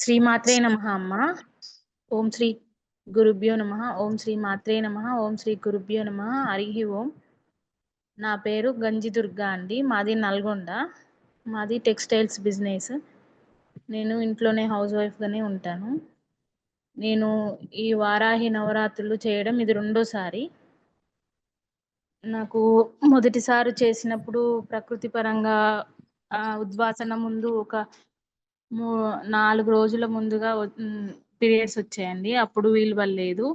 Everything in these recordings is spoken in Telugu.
శ్రీమాత్రే నమః అమ్మ. ఓం శ్రీ గురుభ్యో నమః. ఓం శ్రీ మాత్రే నమః. ఓం శ్రీ గురుభ్యో నమః. హరి ఓం. నా పేరు గంజి దుర్గా అండి. మాది నల్గొండ. మాది టెక్స్టైల్స్ బిజినెస్. నేను ఇంట్లోనే హౌస్ వైఫ్గానే ఉంటాను. నేను ఈ వారాహి నవరాత్రులు చేయడం ఇది రెండోసారి. నాకు మొదటిసారి చేసినప్పుడు ప్రకృతి పరంగా ఉద్వాసన ముందు ఒక 4 రోజుల ముందుగా పీరియడ్స్ వచ్చాయండి. అప్పుడు వీలు పడలేదు.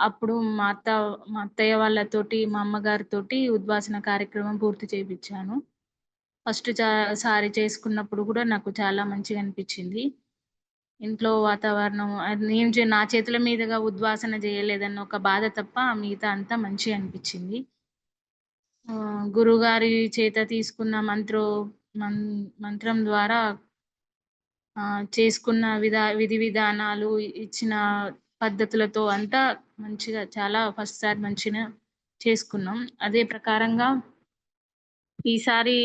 అప్పుడు మా అత్తయ్య వాళ్ళతోటి, మా అమ్మగారితోటి ఉద్వాసన కార్యక్రమం పూర్తి చేయించాను. ఫస్ట్ సారి చేసుకున్నప్పుడు కూడా నాకు చాలా మంచిగా అనిపించింది. ఇంట్లో వాతావరణం నేను నా చేతుల మీదుగా ఉద్వాసన చేయలేదన్న ఒక బాధ తప్ప మిగతా అంతా మంచిగా అనిపించింది. గురుగారి చేత తీసుకున్న మంత్రం ద్వారా చేసుకున్న విధి విధానాలు, ఇచ్చిన పద్ధతులతో అంతా మంచిగా చాలా ఫస్ట్ సారి మంచిగా చేసుకున్నాం. అదే ప్రకారంగా ఈసారి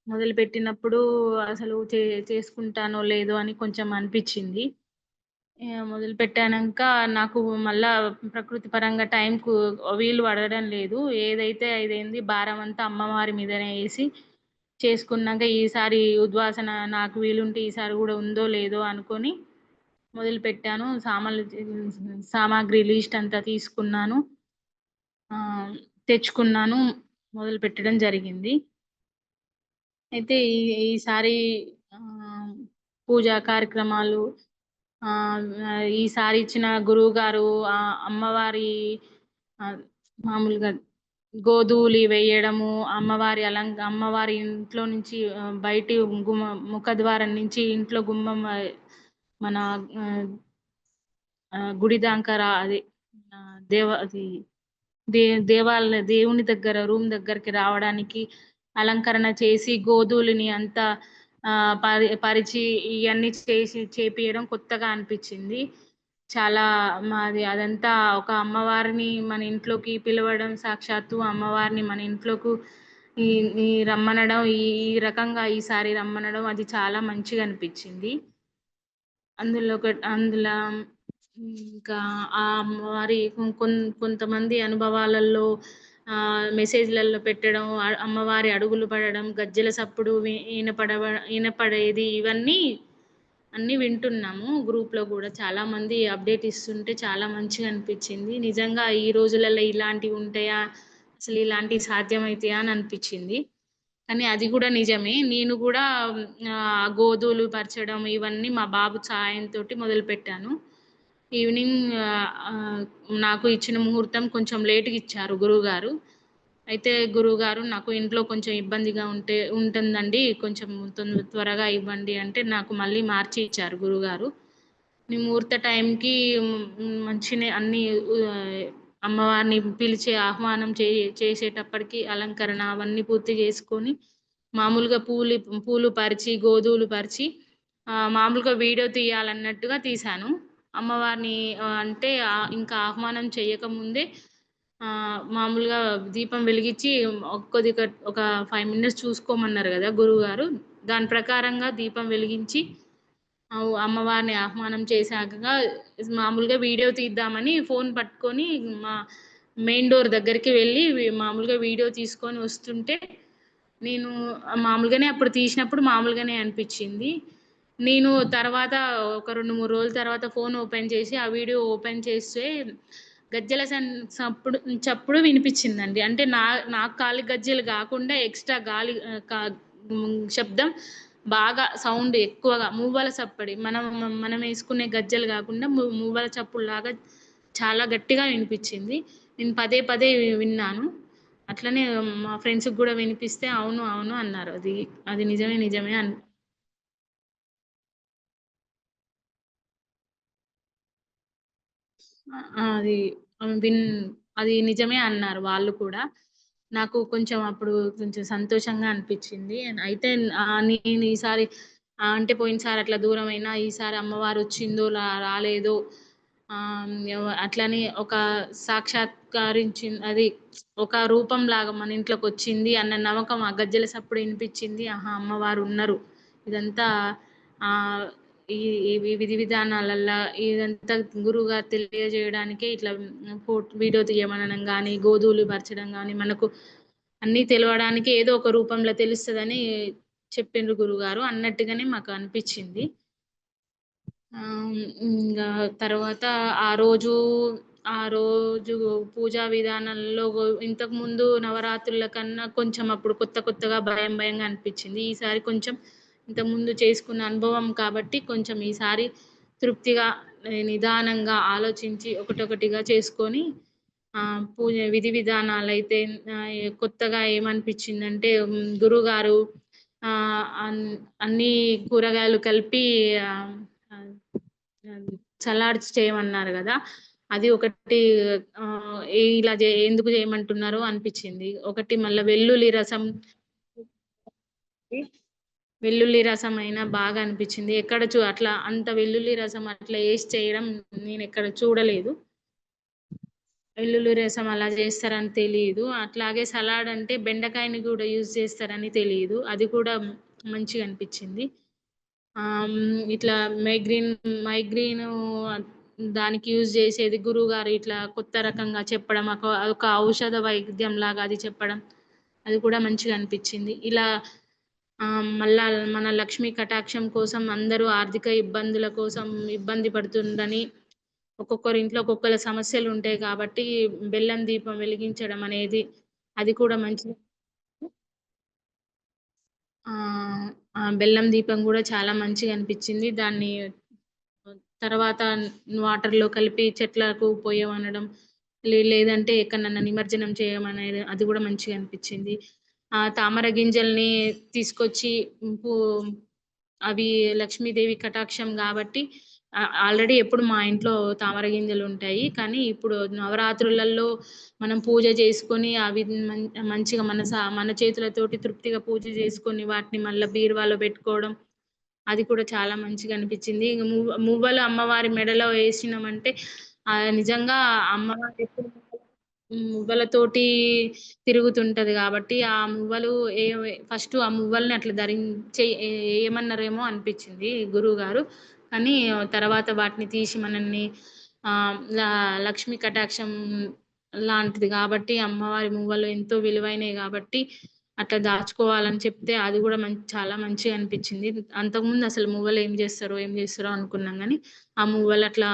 మొదలుపెట్టినప్పుడు అసలు చేసుకుంటానో లేదో అని కొంచెం అనిపించింది. మొదలు పెట్టాక నాకు మళ్ళా ప్రకృతి పరంగా టైంకు వీలు పడడం లేదు. ఏదైతే అదైంది, భారం అంతా అమ్మవారి మీదనే వేసి చేసుకున్నాక ఈసారి ఉద్వాసన నాకు వీలుంటే ఈసారి కూడా ఉందో లేదో అనుకొని మొదలు పెట్టాను. సామాగ్రి లిస్ట్ అంతా తీసుకున్నాను, తెచ్చుకున్నాను, మొదలు పెట్టడం జరిగింది. అయితే ఈసారి పూజా కార్యక్రమాలు, ఈసారి ఇచ్చిన గురువు గారు అమ్మవారి మామూలుగా గోధువులు వేయడము, అమ్మవారి ఇంట్లో నుంచి బయటి ముఖద్వారం నుంచి ఇంట్లో గుమ్మం మన గుడి దాకా అది దేవుని దగ్గర రూమ్ దగ్గరికి రావడానికి అలంకరణ చేసి గోధువులని అంతా పరిచి ఇవన్నీ చేపియడం కొత్తగా అనిపించింది. చాలా మాది అదంతా ఒక అమ్మవారిని మన ఇంట్లోకి పిలవడం, సాక్షాత్తు అమ్మవారిని మన ఇంట్లోకి ఈ రమ్మనడం, ఈ రకంగా ఈసారి రమ్మనడం అది చాలా మంచిగా అనిపించింది. అందులో ఇంకా ఆ అమ్మవారి కొంతమంది అనుభవాలలో మెసేజ్లలో పెట్టడం, అమ్మవారి అడుగులు పడడం, గజ్జెల సప్పుడు వినపడేది, ఇవన్నీ అన్నీ వింటున్నాము. గ్రూప్లో కూడా చాలా మంది అప్డేట్ ఇస్తుంటే చాలా మంచిగా అనిపించింది. నిజంగా ఈ రోజులలో ఇలాంటివి ఉంటాయా, అసలు ఇలాంటివి సాధ్యమవుతాయా అని అనిపించింది. కానీ అది కూడా నిజమే. నేను కూడా గోధువులు పరచడం ఇవన్నీ మా బాబు సాయంతో మొదలుపెట్టాను. ఈవినింగ్ నాకు ఇచ్చిన ముహూర్తం కొంచెం లేటుగా ఇచ్చారు గురువుగారు. అయితే గురువుగారు నాకు ఇంట్లో కొంచెం ఇబ్బందిగా ఉంటుందండి, కొంచెం త్వరగా ఇవ్వండి అంటే నాకు మళ్ళీ మార్చి ఇచ్చారు గురువుగారు. నీ ముహూర్త టైంకి మంచిగా అన్ని అమ్మవారిని పిలిచే ఆహ్వానం చేసేటప్పటికి అలంకరణ అవన్నీ పూర్తి చేసుకొని మామూలుగా పూలు పరిచి గోధువులు పరిచి మామూలుగా వీడియో తీయాలన్నట్టుగా తీశాను. అమ్మవారిని అంటే ఇంకా ఆహ్వానం చేయకముందే మామూలుగా దీపం వెలిగించి కొద్దిగా ఒక 5 minutes చూసుకోమన్నారు కదా గురువుగారు. దాని ప్రకారంగా దీపం వెలిగించి అమ్మవారిని ఆహ్వానం చేశాక మామూలుగా వీడియో తీద్దామని ఫోన్ పట్టుకొని మా మెయిన్ డోర్ దగ్గరికి వెళ్ళి మామూలుగా వీడియో తీసుకొని వస్తుంటే నేను మామూలుగానే అప్పుడు తీసినప్పుడు మామూలుగానే అనిపించింది. నేను తర్వాత ఒక 2-3 రోజుల తర్వాత ఫోన్ ఓపెన్ చేసి ఆ వీడియో ఓపెన్ చేస్తే గజ్జెల చప్పుడు వినిపించిందండి. అంటే నాకు కాలి గజ్జెలు కాకుండా ఎక్స్ట్రా గాలి శబ్దం బాగా సౌండ్ ఎక్కువగా మూవల చప్పడి మనం వేసుకునే గజ్జెలు కాకుండా మూవల చప్పుడులాగా చాలా గట్టిగా వినిపించింది. నేను పదే పదే విన్నాను. అట్లనే మా ఫ్రెండ్స్కి కూడా వినిపిస్తే అవును అవును అన్నారు. అది నిజమే నిజమే అది అది నిజమే అన్నారు వాళ్ళు కూడా. నాకు కొంచెం అప్పుడు కొంచెం సంతోషంగా అనిపిచ్చింది. అయితే నేను ఈసారి అంటే పోయినసారి అట్లా దూరమైనా ఈసారి అమ్మవారొచ్చిందో రాలేదో అట్లని ఒక అది ఒక రూపంలాగా మన ఇంట్లోకొచ్చింది అన్న నమ్మకం ఆ గజ్జెల సప్పుడు ఇనిపిచ్చింది. ఆహా! అమ్మవారున్నరు. ఇదంతా ఆహ్, ఈ ఈ విధి విధానాలల్ల ఇదంతా గురువుగారు తెలియజేయడానికే ఇట్లా వీడియో తీయమనడం గానీ, గోధువులు పరచడం గానీ, మనకు అన్నీ తెలవడానికి ఏదో ఒక రూపంలో తెలుస్తదని చెప్పిండ్రు గురువుగారు. అన్నట్టుగానే మాకు అనిపిచ్చింది. ఇంగా తర్వాత ఆ రోజు ఆ రోజు పూజా విధానంలో ఇంతకుముందు నవరాత్రుల కన్నా కొంచెం అప్పుడు కొత్త కొత్తగా భయం భయంగా అనిపిచ్చింది. ఈసారి కొంచెం ఇంతకుముందు చేసుకున్న అనుభవం కాబట్టి కొంచెం ఈసారి తృప్తిగా నిదానంగా ఆలోచించి ఒకటొకటిగా చేసుకొని పూజ విధి విధానాలైతే కొత్తగా ఏమనిపిచ్చిందంటే గురువుగారు ఆహ్, అన్ అన్నీ కూరగాయలు కలిపి ఆహ్, ఆహ్, సలాడ్స్ చేయమన్నారు గదా! అది ఒకటి ఇలా ఎందుకు చేయమంటున్నారో అనిపిచ్చింది. ఒకటి మళ్ళా వెల్లుల్లి రసం అయినా బాగా అనిపిచ్చింది. ఎక్కడ అట్లా అంత వెల్లుల్లి రసం అట్లా ఏసి చేయడం నేనెక్కడ చూడలేదు. వెల్లుల్లి రసం అలా చేస్తారని తెలీదు. అట్లాగే సలాడ్ అంటే బెండకాయని గూడా యూజ్ చేస్తారని తెలీదు. అది కూడా మంచిగా అనిపిచ్చింది. ఇట్లా మైగ్రీను దానికి యూజ్ చేసేది గురువుగారు ఇట్లా కొత్త రకంగా చెప్పడం, ఒక ఔషధ వైద్యంలాగా అది చెప్పడం, అది కూడా మంచిగా అనిపిచ్చింది. ఇలా మళ్ళా మన లక్ష్మీ కటాక్షం కోసం అందరూ ఆర్థిక ఇబ్బందుల కోసం ఇబ్బంది పడుతుందని ఒక్కొక్కరి ఇంట్లో ఒక్కొక్కల సమస్యలుంటాయి కాబట్టి బెల్లం దీపం వెలిగించడం అనేది అది కూడా మంచిది. బెల్లం దీపం గూడా చాలా మంచిగా అనిపిచ్చింది. దాన్ని తర్వాత వాటర్‌లో కలిపి చెట్లకు పోయమనడం, లేదంటే ఎక్కడనన్నా నిమజ్జనం చేయమనేది అది గూడా మంచిగా అనిపిచ్చింది. తామర గింజల్ని తీసుకొచ్చి పూ అవి లక్ష్మీదేవి కటాక్షం గాబట్టి ఆల్రెడీ ఎప్పుడు మా ఇంట్లో తామర గింజలుంటాయి. కానీ ఇప్పుడు నవరాత్రులలో మనం పూజ చేసుకొని అవి మంచిగా మన చేతులతోటి తృప్తిగా పూజ చేసుకొని వాటిని మళ్ళా బీరువాలో పెట్టుకోవడం అది కూడా చాలా మంచిగా అనిపిచ్చింది. ఇంగ మువ్వలు అమ్మవారి మెడలో ఏసినమంటే నిజంగా అమ్మవారు ఎప్పుడు మువ్వలతోటి తిరుగుతుంటది గాబట్టి, ఆ మువ్వలు ఏ ఫస్ట్ ఆ మువ్వల్ని అట్లా ఏయమన్నారేమో అనిపిచ్చింది గురువుగారు. కానీ తర్వాత వాటిని తీసి మనల్ని ఆహ్, ల లక్ష్మీ కటాక్షం లాంటిది గాబట్టి, అమ్మవారి మువ్వలు ఎంతో విలువైనయి గాబట్టి, అట్లా దాచుకోవాలని చెప్తే అది గూడా చాలా మంచిగా అనిపిచ్చింది. అంతకుముందు అసలు మువ్వలు ఏం జేస్తారో అనుకున్నాం గానీ, ఆ మువ్వలు అట్లా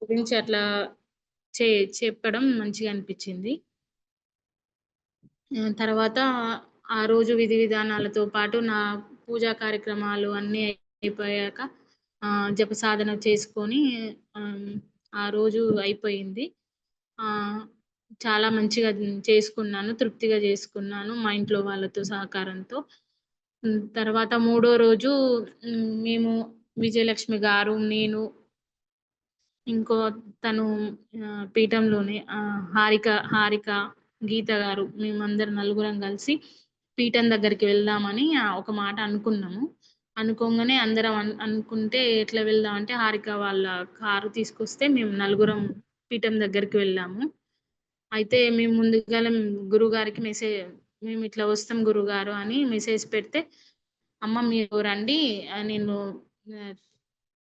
గురించి అట్లా చే చెప్పడం మంచిగా అనిపిచ్చింది. తర్వాత ఆ రోజు విధి విధానాలతో పాటు నా పూజా కార్యక్రమాలు అన్నీ అయిపోయాక జపసాధన చేసుకొని ఆహ్, ఆ రోజు అయిపోయింది. ఆహ్, చాలా మంచిగా చేసుకున్నాను. తృప్తిగా చేసుకున్నాను మా ఇంట్లో వాళ్ళతో సహకారంతో. తర్వాత మూడో రోజు మేము విజయలక్ష్మి గారు, నేను ఇంకో తను పీఠంలోనే హారిక, గీత గారు మేమందరం నలుగురం కలిసి పీఠం దగ్గరికి వెళ్దామని ఒక మాట అనుకున్నాము. అనుకోంగానే అందరం అనుకుంటే ఎట్లా వెళ్దాం అంటే హారిక వాళ్ళ కారు తీసుకొస్తే మేము నలుగురం పీఠం దగ్గరికి వెళ్ళాము. అయితే మేము ముందుగాల గురువుగారికి మేమిట్లా వస్తాం గురువుగారు అని మెసేజ్ పెడితే, అమ్మ మీరు రండి నేను ఆహ్,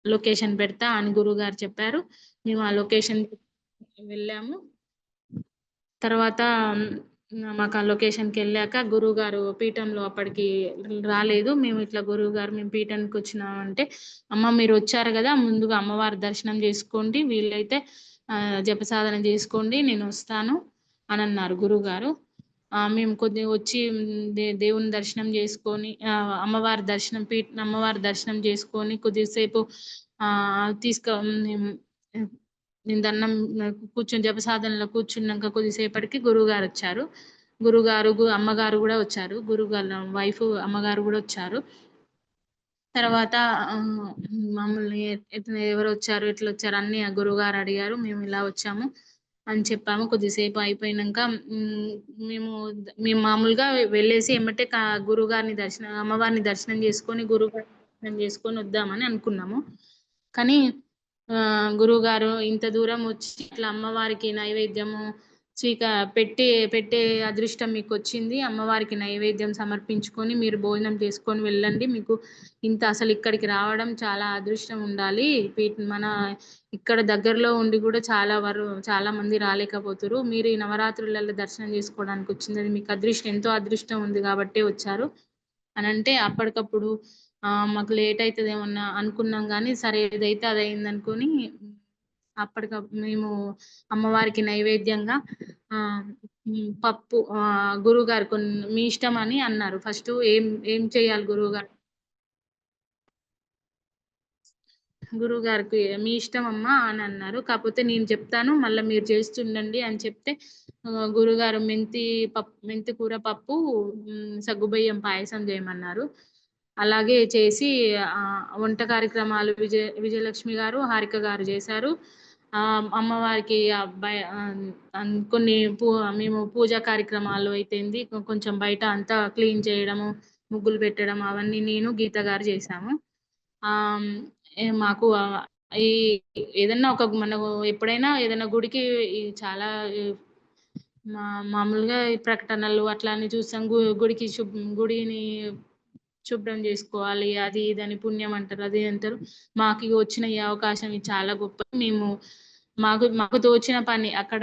లొకేషన్ పెడతా అని గురువుగారు చెప్పారు. మేము ఆ లొకేషన్‌కి వెళ్ళాము. తర్వాత మాకు ఆ లొకేషన్‌కెళ్ళాక గురువుగారు పీఠంలో అప్పటికి రాలేదు. మేము పీఠానికొచ్చినామంటే, "అమ్మ మీరొచ్చారు గదా! ముందుగా అమ్మవారి దర్శనం జేసుకోండి. వీలైతే జపసాధన జేసుకోండి. నేనొస్తాను" అనన్నారు గురువుగారు. మేము కొద్దిగా వచ్చి దేవుని దర్శనం జేసుకొని అమ్మవారి దర్శనం జేసుకొని కొద్దిసేపు హ్మ్. నేను కూర్చొని జపసాధనలో కూర్చున్నాక కొద్దిసేపటికి గురువుగారొచ్చారు. గురువుగారు, అమ్మగారు గూడా వచ్చారు. గురువుగాళ్ళ వైఫ్ అమ్మగారు గూడా వచ్చారు. తర్వాత మమ్మల్ని ఎవరొచ్చారు? ఎట్లొచ్చారు? అన్నీ ఆ గురువుగారు అడిగారు. మేము ఇలా వచ్చాము. అని చెప్పాము. కొద్దిసేపు అయిపోయినంక హ్మ్, మేము మేము మామూలుగా వెళ్ళేసి ఎమ్మటే గురువుగారిని అమ్మవారిని దర్శనం చేసుకొని, గురువుగారిని దర్శనం చేసుకొని వద్దామని అనుకున్నాము. కానీ గురువుగారు ఇంత దూరం వచ్చి ఇట్లా అమ్మవారికి నైవేద్యము పెట్టే పెట్టే అదృష్టం మీకొచ్చింది. అమ్మవారికి నైవేద్యం సమర్పించుకొని మీరు భోజనం చేసుకొని వెళ్ళండి. మీకు అసలు ఇక్కడికి రావడం చాలా అదృష్టం ఉండాలి. మన ఇక్కడ దగ్గరలో ఉండి కూడా చాలా మంది రాలేకపోతురు. మీరు ఈ నవరాత్రులలో దర్శనం చేసుకోవడానికి వచ్చింది. అది మీకు ఎంతో అదృష్టం ఉంది కాబట్టే వచ్చారు అనంటే అప్పటికప్పుడు మాకు లేట్ అయితదేమన్నా అనుకున్నాం గానీ, సరే ఏదైతే అదయిందనుకోని మేము అమ్మవారికి నైవేద్యంగా పప్పు గురువుగారు మీ ఇష్టం అని అన్నారు. ఫస్టు ఏం చేయాలి గురువుగారు? గురువుగారికి మీ ఇష్టం అమ్మా అని అన్నారు. కాపోతే నేను చెప్తాను మళ్ళా మీరు చేస్తుండండి అని చెప్తే గురువుగారు మెంతి కూర పప్పు, సగ్గుబియ్యం పాయసం చేయమన్నారు. అలాగే చేసి వంట కార్యక్రమాలు విజయలక్ష్మి గారు, హారిక గారు చేశారు. అమ్మవారికి కొన్ని మేము పూజా కార్యక్రమాలు అయితేంది కొంచెం బయట అంతా క్లీన్ చేయడము, ముగ్గులు పెట్టడం అవన్నీ నేను, గీత గారు చేశాము. మాకు ఈ ఏదన్నా మనము ఎప్పుడైనా ఏదైనా గుడికి చాలా మామూలుగా ఈ ప్రకటనలు అట్లా అన్ని చూస్తాం. గుడిని శుభ్రం చేసుకోవాలి. అది ఇదని పుణ్యం అంటారు. అది అంటారు. మాకు వచ్చిన ఈ అవకాశం ఇది చాలా గొప్పది. మాకు మాకు తోచిన పని అక్కడ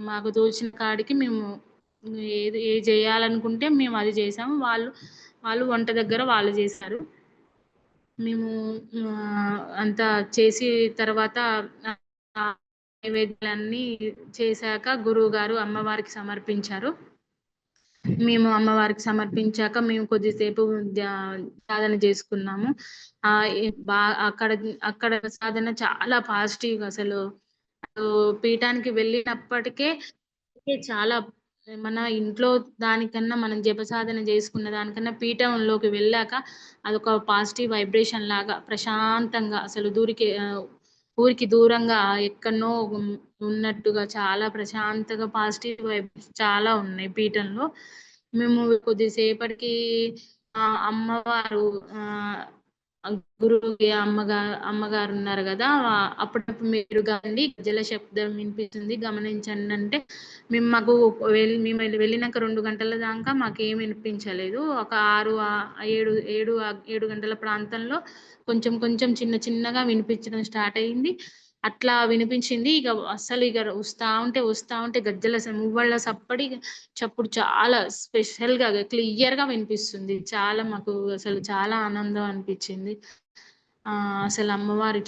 మాకు తోచిన కాడికి మేము ఏది చేయాలనుకుంటే మేము అది చేసాము. వాళ్ళు వంట దగ్గర వాళ్ళు చేశారు. మేము అంతా చేసి తర్వాత నైవేద్యాలన్నీ చేశాక గురువుగారు అమ్మవారికి సమర్పించారు. మేము అమ్మవారికి సమర్పించాక మేము కొద్దిసేపు సాధన చేసుకున్నాము. అక్కడ అక్కడ సాధన చాలా పాజిటివ్ అసలు. పీఠానికి వెళ్ళినప్పటికే చాలా మన ఇంట్లో దానికన్నా మనం జపసాధన చేసుకున్న దానికన్నా పీఠంలోకి వెళ్ళాక అదొక పాజిటివ్ వైబ్రేషన్ లాగా ప్రశాంతంగా అసలు ఊరికి దూరంగా ఎక్కడనో ఉన్నట్టుగా చాలా ప్రశాంతంగా పాజిటివ్ వైబ్స్ చాలా ఉన్నాయి పీఠంలో. మేము కొద్దిసేపటికి అమ్మవారు గురువుకి అమ్మగారు ఉన్నారు కదా, అప్పుడప్పుడు మీరు గమనించండి గజ్జల శబ్దం వినిపిస్తుంది గమనించండి అంటే మాకు మేము వెళ్ళినాక 2 గంటల దాకా మాకేం వినిపించలేదు. ఒక 7 గంటల ప్రాంతంలో కొంచెం కొంచెం చిన్న చిన్నగా వినిపించడం స్టార్ట్ అయింది. అట్లా వినిపించింది. ఇక వస్తా ఉంటే గజ్జల మువ్వళ్ళ చప్పుడు చాలా స్పెషల్‌గా క్లియర్‌గా వినిపిస్తుంది. మాకు అసలు చాలా ఆనందం అనిపించింది. అసలు అమ్మవారు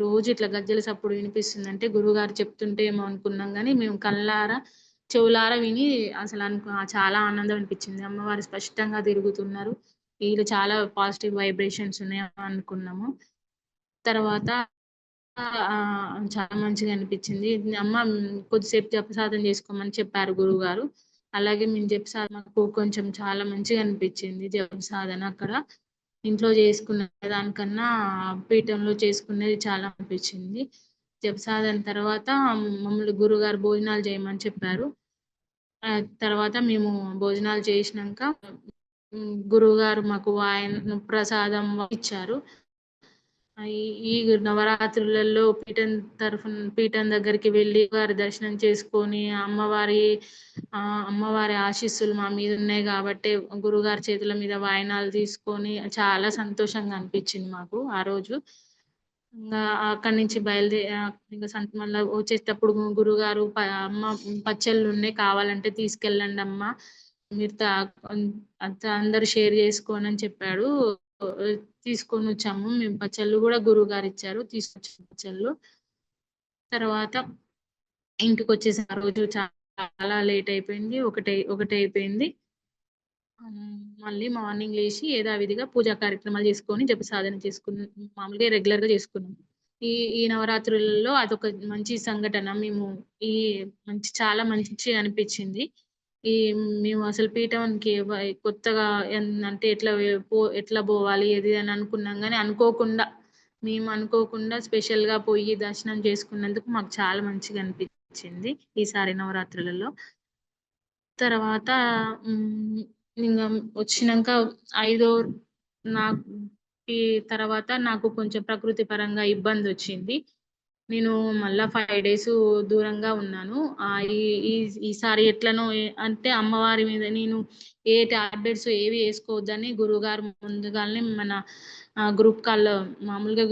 రోజు ఇట్లా గజ్జల సప్పుడు వినిపిస్తుందంటే గురువుగారు చెప్తుంటే ఏమో అనుకున్నాం గానీ మేము చెవులారా విని అసలు చాలా ఆనందం అనిపించింది. అమ్మవారు స్పష్టంగా తిరుగుతున్నారు. ఈడ చాలా పాజిటివ్ వైబ్రేషన్స్ ఉన్నాయి అనుకున్నాము. తర్వాత చాలా మంచిగా అనిపించింది. అమ్మ కొద్దిసేపు జపసాధన చేసుకోమని చెప్పారు గురువుగారు. అలాగే మేము మాకు కొంచెం చాలా మంచిగా అనిపించింది జపసాధన అక్కడ. ఇంట్లో చేసుకున్న దానికన్నా పీఠంలో చేసుకునేది చాలా అనిపించింది. జపసాధన తర్వాత మమ్మల్ని గురువుగారు భోజనాలు చేయమని చెప్పారు. తర్వాత మేము భోజనాలు చేసినంక గురువుగారు మాకు ప్రసాదం ఇచ్చారు. ఈ నవరాత్రులలో పీఠం దగ్గరికి వెళ్ళి వారి దర్శనం చేసుకొని అమ్మవారి ఆశీస్సులు మా మీద ఉన్నాయి కాబట్టి గురుగారి చేతుల మీద వాయనాలు తీసుకొని చాలా సంతోషంగా అనిపించింది మాకు ఆ రోజు. అక్కడి నుంచి ఇంకా మళ్ళీ వచ్చేటప్పుడు గురుగారు అమ్మ పచ్చళ్ళు ఉన్నాయి కావాలంటే తీసుకెళ్ళండి అమ్మ మీరు అందరు షేర్ చేసుకోని అని చెప్పాడు. తీసుకొని వచ్చాము మేము పచ్చళ్ళు కూడా గురువుగారు ఇచ్చారు తీసుకొచ్చిన పచ్చళ్ళు. తర్వాత ఇంటికి వచ్చేసి ఆ రోజు చాలా లేట్ అయిపోయింది. ఒకటి అయిపోయింది. మళ్ళీ మార్నింగ్ లేచి యథావిధిగా పూజా కార్యక్రమాలు చేసుకొని జపసాధన చేసుకున్నాం. మామూలుగా రెగ్యులర్‌గా చేసుకున్నాం. ఈ నవరాత్రులలో అదొక మంచి సంఘటన. చాలా మంచి అనిపించింది. మేము అసలు పీఠానికి కొత్తగా అంటే ఎట్లా పోవాలి ఏది అని అనుకున్నాం గానీ అనుకోకుండా మేము అనుకోకుండా స్పెషల్‌గా పోయి దర్శనం చేసుకున్నందుకు మాకు చాలా మంచిగా అనిపించింది ఈసారి నవరాత్రులలో. తర్వాత హ్మ్. ఇంగ వచ్చినంక ఐదో నాకు ఈ తర్వాత నాకు కొంచెం ప్రకృతి పరంగా ఇబ్బందొచ్చింది. నేను మళ్ళా 5 డేసు దూరంగా ఉన్నాను. ఈ ఈ ఈసారి ఎట్లనో అంటే అమ్మవారి మీద నేను ఏ టాబ్లెట్స్ ఏవి ఏసుకోవద్దని గురువుగారు ముందుగాల్నే మన గ్రూప్ కాల్‌లో మామూలుగా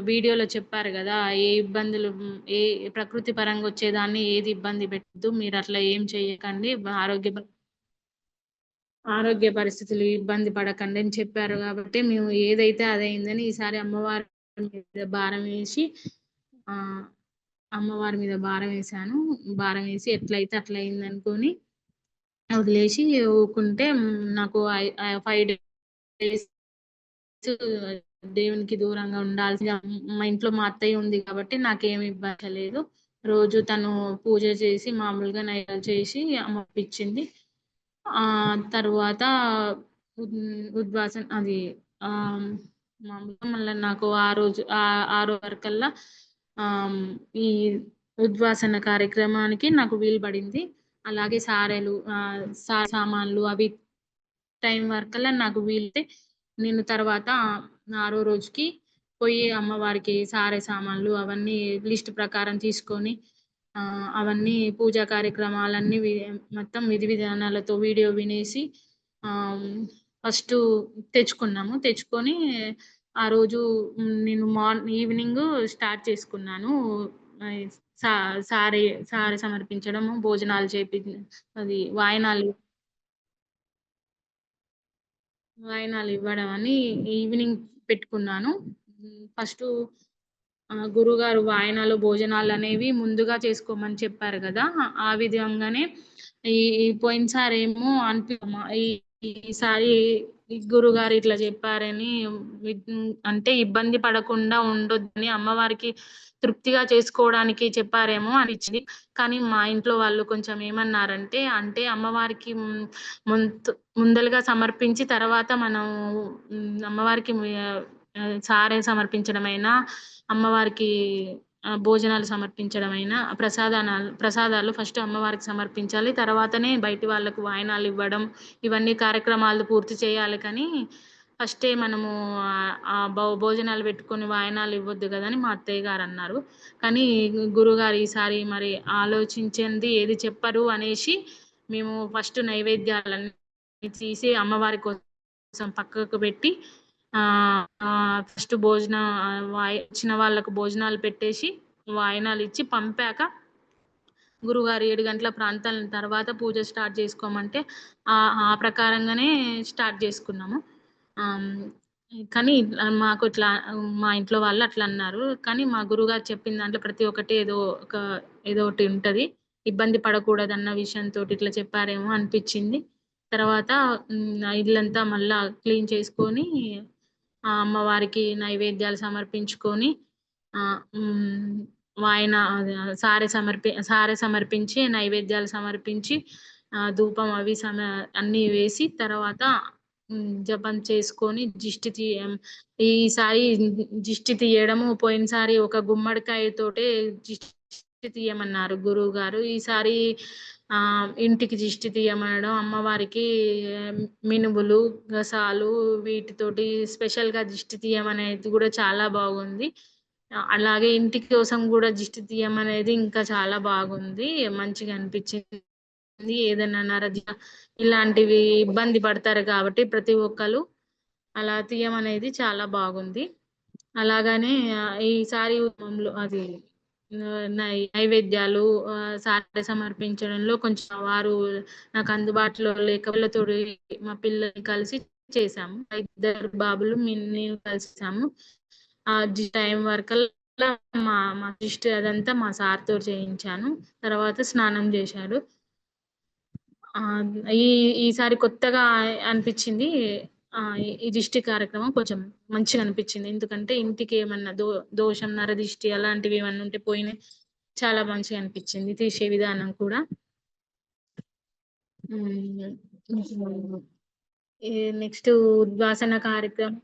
వీడియోలో చెప్పారు గదా! ఏ ఇబ్బందులు ఏ ప్రకృతి పరంగా వచ్చేదాన్ని ఏది ఇబ్బంది పెట్టొద్దు. మీరట్లా ఏం చేయకండి. ఆరోగ్య పరిస్థితులు ఇబ్బంది పడకండి అని చెప్పారు గాబట్టి, మేము ఏదైతే అదయిందని ఈసారి అమ్మవారి మీద భారం వేసి ఆహ్, అమ్మవారి మీద భారమేశాను. భారమేసి ఎట్లయితే అట్లయిందనుకోని వదిలేసి ఊకుంటే నాకు 5 డేస్ దేవునికి దూరంగా ఉండాల్సిన మా ఇంట్లో మా అత్తయ్య ఉంది కాబట్టి నాకేమి ఇబ్బంది లేదు. రోజు తను పూజ చేసి మామూలుగా నైవేద్యాలు చేసి అమ్మకిచ్చింది. తరువాత ఉద్వాసన అది ఆహ్, మామూలుగా మళ్ళా నాకు ఆ రోజు ఆరో వరకల్లా ఆహ్, ఈ ఉద్వాసన కార్యక్రమానికి నాకు వీలు పడింది. అలాగే సారెలు సామాన్లు అవి టైం వరకల్లా నాకు వీలైతే నేను తర్వాత ఆరో రోజుకి పోయి అమ్మవారికి సారె సామాన్లు అవన్నీ లిస్ట్ ప్రకారం తీసుకొని అవన్నీ పూజా కార్యక్రమాలన్నీ మొత్తం విధి విధానాలతో వీడియో వినేసి ఆహ్, ఫస్టు తెచ్చుకున్నాము. తెచ్చుకొని ఆ రోజు నేను ఈవినింగు స్టార్ట్ చేసుకున్నాను. ఆహ్, సా సారె సారె సమర్పించడము, భోజనాలు అది వాయినాలివ్వడం అని ఈవినింగ్ పెట్టుకున్నాను. ఫస్టు గురువుగారు వాయనాలు, భోజనాలనేవి ముందుగా చేసుకోమని చెప్పారు గదా! ఆ విధంగానే ఈ ఈ పోయినసారేమో ఈ ఈసారి ఈ గురువుగారు ఇట్లా చెప్పారని అంటే ఇబ్బంది పడకుండా ఉండొద్దని అమ్మవారికి తృప్తిగా చేసుకోవడానికి చెప్పారేమో అనిచ్చింది. కానీ మా ఇంట్లో వాళ్ళు కొంచెం ఏమన్నారంటే, అంటే అమ్మవారికి ముంత్ ముందలుగా సమర్పించి తర్వాత మనం అమ్మవారికి సారె సమర్పించడమైనా, అమ్మవారికి భోజనాలు సమర్పించడమైనా, ప్రసాదాలు ఫస్ట్ అమ్మవారికి సమర్పించాలి. తర్వాతనే బయటి వాళ్ళకు వాయినాలివ్వడం, ఇవన్నీ కార్యక్రమాలు పూర్తి చేయాలి కానీ, ఫస్టే మనము భోజనాలు పెట్టుకొని వాయినాలివ్వొద్దు గదని మా అత్తయ్య గారన్నారు. కానీ గురువుగారు ఈసారి మరి ఆలోచించింది ఏది చెప్పరు అనేసి, మేము ఫస్ట్ నైవేద్యాలన్నీ తీసి అమ్మవారి కోసం పక్కకు పెట్టి ఫస్ట్ భోజనం వచ్చిన వాళ్ళకు భోజనాలు పెట్టేసి, వాయినాలిచ్చి పంపాక గురువుగారు 7 గంటల ప్రాంతం తర్వాత పూజ స్టార్ట్ చేసుకోమంటే, ఆ ప్రకారంగానే స్టార్ట్ చేసుకున్నాము. ఆహ్, కానీ మాకు ఇట్లా మా ఇంట్లో వాళ్ళు అట్లా అన్నారు. కానీ మా గురువుగారు చెప్పిన దాంట్లో ప్రతి ఒక్కటి ఏదో ఒకటి ఉంటది. ఇబ్బంది పడకూడదన్న విషయంతోటి ఇట్లా చెప్పారేమో అనిపిచ్చింది. తర్వాత ఇల్లంతా మళ్ళా క్లీన్ చేసుకొని, అమ్మవారికి నైవేద్యాలు సమర్పించుకొని వాయన అది సారె సమర్పించి, నైవేద్యాలు సమర్పించి, ధూపం అవి అన్నీ వేసి తర్వాత జపం చేసుకొని ఈసారి దిష్టి తీయడము, పోయినసారి ఒక గుమ్మడికాయతోటే దిష్టి తీయమన్నారు గురువుగారు. ఈసారి ఇంటికి దిష్టి తీయమనడం, అమ్మవారికి మినుములు, గసాలు వీటితోటి స్పెషల్‌గా దిష్టి తీయమనేది గూడా చాలా బాగుంది. అలాగే ఇంటి కోసం గూడా దిష్టి తీయమనేది ఇంకా చాలా బాగుంది. మంచిగా అనిపిచ్చింది. ఏదైనా ఇలాంటివి ఇబ్బంది పడతారు కాబట్టి ప్రతి ఒక్కళ్ళు అలా తీయమనేది చాలా బాగుంది. అలాగనే ఈసారి అది నైవేద్యాలు సారె సమర్పించడంలో కొంచెం వారు నాకు అందుబాటులో లేక మా పిల్లల్ని కలిసి చేశాము. ఇద్దరు బాబులు నేను కలిసాము. టైం వరకల్లా మా దిష్టి అదంతా మా సార్‌తో చేయించాను. తర్వాత స్నానం జేశాడు. ఆ! ఈ ఈసారి కొత్తగా అనిపిచ్చింది. ఈ దిష్టి కార్యక్రమం కొంచెం మంచిగా అనిపిచ్చింది. ఎందుకంటే ఇంటికేమన్నా దోషం, నరదిష్టి అలాంటివి ఏమన్నా ఉంటే పోయినాయి. చాలా మంచిగా అనిపిచ్చింది. తీసే విధానం కూడా. హ్మ్. హ్మ్. ఈ నెక్స్ట్ ఉద్వాసన కార్యక్రమం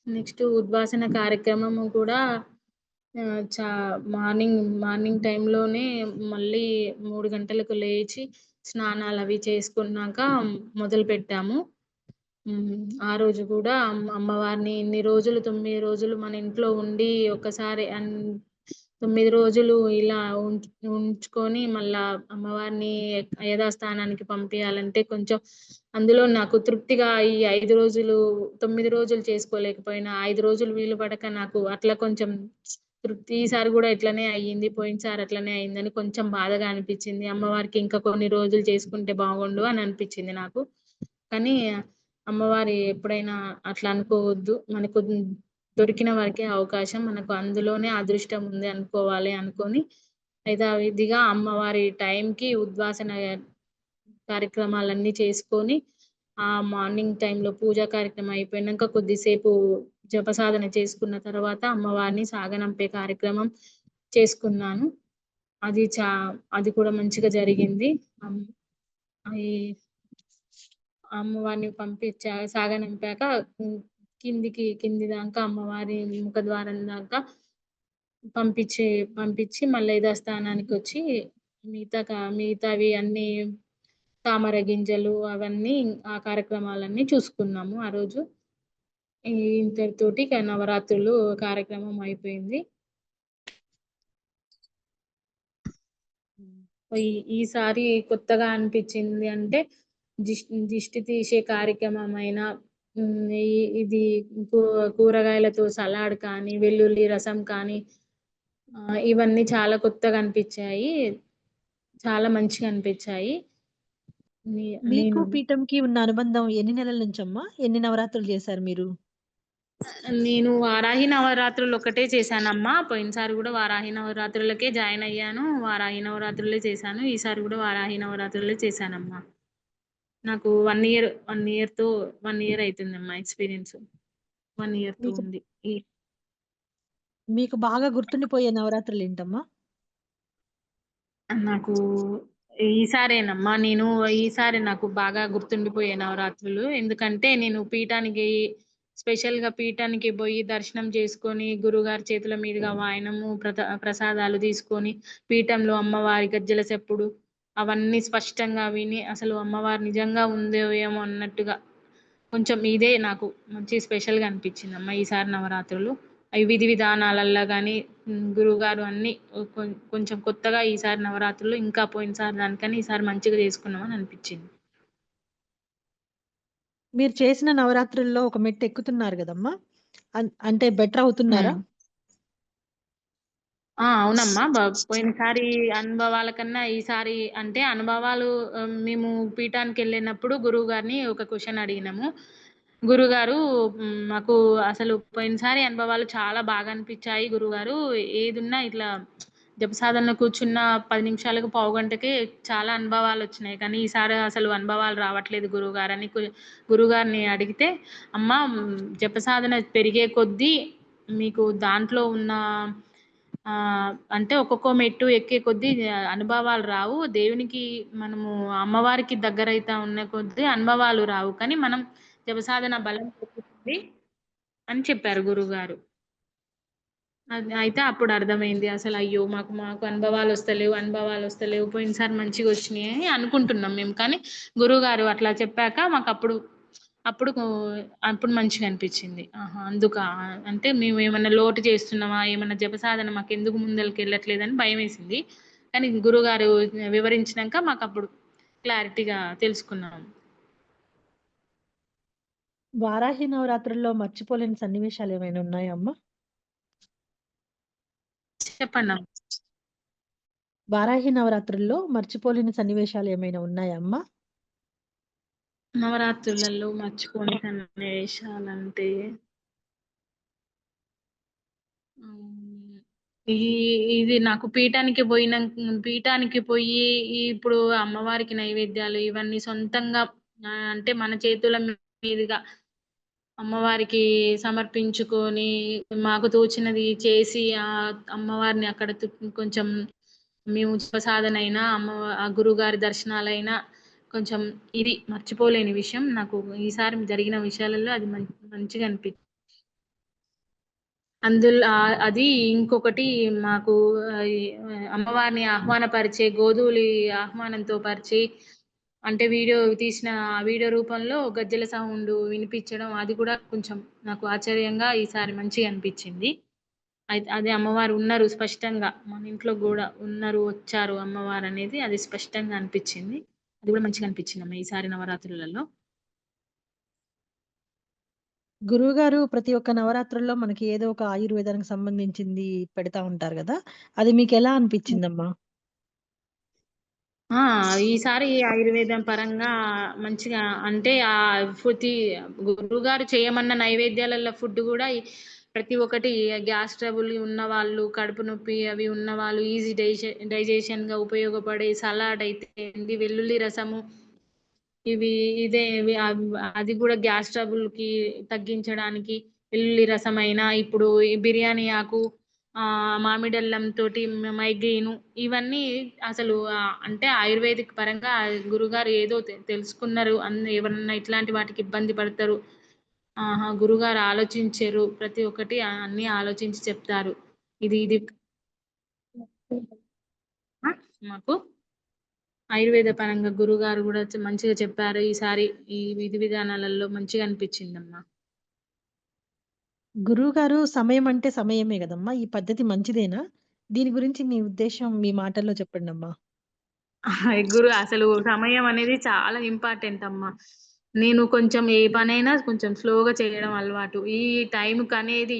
నెక్స్ట్ ఉద్వాసన కార్యక్రమము కూడా చా మార్నింగ్ టైంలోనే మళ్ళీ 3 గంటలకు లేచి స్నానాలవి చేసుకున్నాక మొదలుపెట్టాము. ఆ రోజు గూడా అమ్మవారిని ఇన్ని రోజులు 9 రోజులు మన ఇంట్లో ఉండి ఒక్కసారి 9 రోజులు ఇలా ఉంచుకొని మళ్ళా అమ్మవారిని యథాస్థానానికి పంపియాలంటే కొంచెం అందులో నాకు తృప్తిగా ఈ 5 రోజులు 9 రోజులు చేసుకోలేకపోయినా 5 రోజులు వీలు పడక నాకు అట్లా కొంచెం తృప్తి ఈసారి గూడా ఇట్లనే అయ్యింది. పోయినసారి అట్లనే అయిందని కొంచెం బాధగా అనిపిచ్చింది. అమ్మవారికి ఇంకా కొన్ని రోజులు చేసుకుంటే బాగుండు అని అనిపిచ్చింది నాకు. కానీ అమ్మవారి ఎప్పుడైనా అట్లా అనుకోవద్దు. మనకు దొరికిన వరకే అవకాశం. మనకు అందులోనే అదృష్టం ఉంది అనుకోవాలి అనుకోని యథావిధిగా అమ్మవారి టైంకి ఉద్వాసన కార్యక్రమాలన్నీ చేసుకొని, ఆ మార్నింగ్ టైంలో పూజా కార్యక్రమం అయిపోయినంక కొద్దిసేపు జపసాధన చేసుకున్న తర్వాత అమ్మవారిని సాగనంపే కార్యక్రమం చేసుకున్నాను. అది చా అది కూడా మంచిగా జరిగింది. అమ్ ఈ అమ్మవారిని సాగనంపాక కింది దాకా అమ్మవారి ముఖద్వారం దాకా పంపించి పంపించి మళ్ళీ యథాస్థానానికొచ్చి మిగతావి అన్నీ తామర గింజలు అవన్నీ ఆ కార్యక్రమాలన్నీ చూసుకున్నాము ఆ రోజు. ఇంతటితోటి నవరాత్రులు కార్యక్రమం అయిపోయింది. ఈసారి కొత్తగా అనిపించింది అంటే దిష్టి తీసే కార్యక్రమమైన ఇది కూరగాయలతో సలాడ్ కానీ వెల్లుల్లి రసం కానీ ఇవన్నీ చాలా కొత్తగా అనిపించాయి. చాలా మంచిగా అనిపించాయి. మీకు నేను పీఠంకి ఉన్న అనుబంధం ఎన్ని నెలల నుంచమ్మా? ఎన్ని నవరాత్రులు చేశారు మీరు? నేను వారాహి నవరాత్రులు ఒకటే చేశానమ్మా. పోయినసారి కూడా వారాహి నవరాత్రులకే జాయిన్ అయ్యాను. వారాహి నవరాత్రులే చేశాను. ఈసారి కూడా వారాహి నవరాత్రులే చేశానమ్మా. నాకు 1 ఇయర్ అయితుందమ్మా ఎక్స్‌పీరియన్స్. 1 ఇయర్‌తో మీకు ఉంది. మీకు బాగా గుర్తుండిపోయే నవరాత్రులేంటమ్మా? నాకు ఈసారేనమ్మా. ఈసారి నాకు బాగా గుర్తుండిపోయే నవరాత్రులు. ఎందుకంటే నేను స్పెషల్‌గా పీఠానికి బోయి దర్శనం చేసుకొని, గురువుగారి చేతుల మీదుగా వాయనము, ప్రసాదాలు తీసుకొని, పీఠంలో అమ్మవారి గజ్జెల సెప్పుడు అవన్నీ స్పష్టంగా విని, అసలు అమ్మవారు నిజంగా ఉందో ఏమో అన్నట్టుగా కొంచెం ఇదే నాకు మంచి స్పెషల్‌గా అనిపించిందమ్మా ఈసారి నవరాత్రులు. విధి విధానాలల్ల గాని గురువుగారు అన్నీ కొంచెం కొత్తగా ఈసారి నవరాత్రులు ఇంకా పోయినసారి దానికన్నా ఈసారి మంచిగా చేసుకున్నామని అనిపించింది. మీరు చేసిన నవరాత్రుల్లో ఒక మెట్టెక్కుతున్నారు గదమ్మా! అంటే బెటర్ అవుతున్నారా? హ్మ్. అవునమ్మా. పోయినసారి అనుభవాల కన్నా ఈసారి అంటే అనుభవాలు మేము పీఠానికెళ్ళినప్పుడు గురువుగారిని ఒక క్వెషన్ అడిగినాము. గురువుగారు మాకు అసలు పోయినసారి అనుభవాలు చాలా బాగా అనిపిచ్చాయి గురువుగారు. ఏదున్నా ఇట్లా జపసాధనలో కూర్చున్న 10 నిమిషాలకు, పావుగంటకే చాలా అనుభవాలొచ్చినాయి. కానీ ఈసారి అసలు అనుభవాలు రావట్లేదు గురువుగారని గురువుగారిని అడిగితే, "అమ్మా జపసాధన పెరిగే కొద్దీ మీకు దాంట్లో ఉన్న అంటే ఒక్కొక్క మెట్టు ఎక్కే కొద్దీ అనుభవాలు రావు. దేవునికి మనము అమ్మవారికి దగ్గరైతా ఉన్న కొద్దీ అనుభవాలు రావు. కానీ మనం జపసాధన బలం పెరుగుతుంది" అని చెప్పారు గురువుగారు. అయితే అప్పుడు అర్థమైంది. అసలు అయ్యో! మాకు అనుభవాలొస్తలేవు. పోయినసారి మంచిగొచ్చినాయి అని అనుకుంటున్నాం మేము. కానీ గురువుగారు అట్లా చెప్పాక మాకప్పుడు అప్పుడు అప్పుడు మంచిగా అనిపించింది. ఆహా! అందుకా అంటే మేమేమన్నా లోటు చేస్తున్నామా? ఏమన్నా జపసాధన మాకెందుకు ముందలకెళ్ళట్లేదని భయమేసింది. కానీ గురువుగారు వివరించినంక మాకప్పుడు క్లారిటీగా తెలుసుకున్నాం. వారాహి నవరాత్రుల్లో మర్చిపోలేని సన్నివేశాలేమైనా ఉన్నాయా అమ్మా? చెప్పండమ్మా. వారాహి నవరాత్రుల్లో మర్చిపోలేని సన్నివేశాలేమైనా ఉన్నాయా అమ్మా? నవరాత్రులలో మర్చిపోని సన్నివేశాలంటే హ్మ్. ఈ ఇది నాకు పీఠానికి పోయి ఇప్పుడు అమ్మవారికి నైవేద్యాలు ఇవన్నీ సొంతంగా అంటే మన చేతుల మీదుగా అమ్మవారికి సమర్పించుకొని మాకు తోచినది చేసి అమ్మవారిని అక్కడ కొంచెం మేము ప్రసాదనైనా ఆ గురువుగారి దర్శనాలైనా కొంచెం ఇది మర్చిపోలేని విషయం. నాకు ఈసారి జరిగిన విషయాలలో అది మంచిగా అనిపించింది. అది ఇంకొకటి మాకు అమ్మవారిని ఆహ్వానపరిచే గోధూళి ఆహ్వానంతో పరిచి అంటే వీడియో రూపంలో గజ్జెల సౌండ్ వినిపించడం అది కూడా కొంచెం నాకు ఆశ్చర్యంగా ఈసారి మంచిగా అనిపించింది. అయితే అదే అమ్మవారు ఉన్నారు స్పష్టంగా మన ఇంట్లో కూడా ఉన్నారు వచ్చారు అమ్మవారు అనేది అది స్పష్టంగా అనిపించింది. అది కూడా మంచిగా అనిపించింది అమ్మ ఈసారి నవరాత్రులలో. గురువుగారు ప్రతి ఒక్క నవరాత్రుల్లో మనకి ఏదో ఒక ఆయుర్వేదానికి సంబంధించింది పెడతా ఉంటారు గదా! అది మీకెలా అనిపిచ్చిందమ్మా? ఆ! ఈసారి ఆయుర్వేదం పరంగా మంచిగా అంటే ప్రతి గురువుగారు చేయమన్న నైవేద్యాలలో ఫుడ్ గూడా ప్రతి ఒక్కటి గ్యాస్ ట్రబుల్ ఉన్నవాళ్ళు, కడుపు నొప్పి అవి ఉన్నవాళ్ళు ఈజీ డైజెషన్‌గా ఉపయోగపడే సలాడ్ అయితే ఏంది, వెల్లుల్లి రసము ఇవి ఇదే ఇవి అది గూడా గ్యాస్ ట్రబుల్‌కి తగ్గించడానికి వెల్లుల్లి రసమైనా, ఇప్పుడు ఈ బిర్యానీ ఆకు, మామిడల్లం తోటి మైగ్రేను ఇవన్నీ అసలు అంటే ఆయుర్వేదిక్ పరంగా గురుగారు ఏదో తెలుసుకున్నారు. ఎవరన్నా ఇట్లాంటి వాటికి ఇబ్బంది పడతారు. ఆహా! గురుగారు ఆలోచించారు. ప్రతి ఒక్కటి అన్నీ ఆలోచించి చెప్తారు. ఇది ఇది ఆ! మాకు ఆయుర్వేద పరంగా గురుగారు గూడా మంచిగా చెప్పారు. ఈసారి ఈ విధి విధానాలలో మంచిగా అనిపించిందమ్మా. గురువుగారు సమయం అంటే సమయమే గదమ్మా! ఈ పద్ధతి మంచిదేనా? దీని గురించి మీ ఉద్దేశ్యం మీ మాటల్లో చెప్పండమ్మా. అసలు సమయం అనేది చాలా ఇంపార్టెంట్ అమ్మా. నేను కొంచెం ఏ పనైనా కొంచెం స్లోగా చేయడం అలవాటు. ఈ టైంకనేది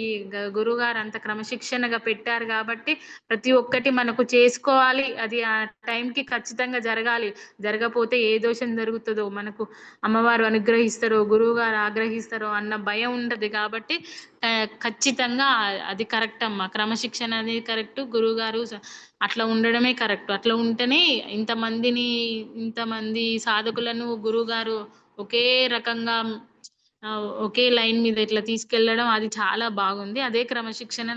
గురువుగారు అంత క్రమశిక్షణగా పెట్టారు గాబట్టి, ప్రతి ఒక్కటి మనకు చేసుకోవాలి. అది ఆ టైంకి ఖచ్చితంగా జరగాలి. జరగపోతే ఏ దోషం జరుగుతదో, మనకు అమ్మవారు అనుగ్రహిస్తారో, గురువుగారు ఆగ్రహిస్తారో అన్న భయం ఉంటది కాబట్టి ఖచ్చితంగా అది కరెక్ట్ అమ్మా. క్రమశిక్షణ అనేది కరెక్ట్. గురువుగారు అట్లా ఉండడమే కరెక్ట్. అట్లా ఉంటేనే ఇంతమంది సాధకులను గురువుగారు ఒకే రకంగా ఒకే లైన్ మీద ఇట్లా తీసుకెళ్లడం అది చాలా బాగుంది. అదే క్రమశిక్షణ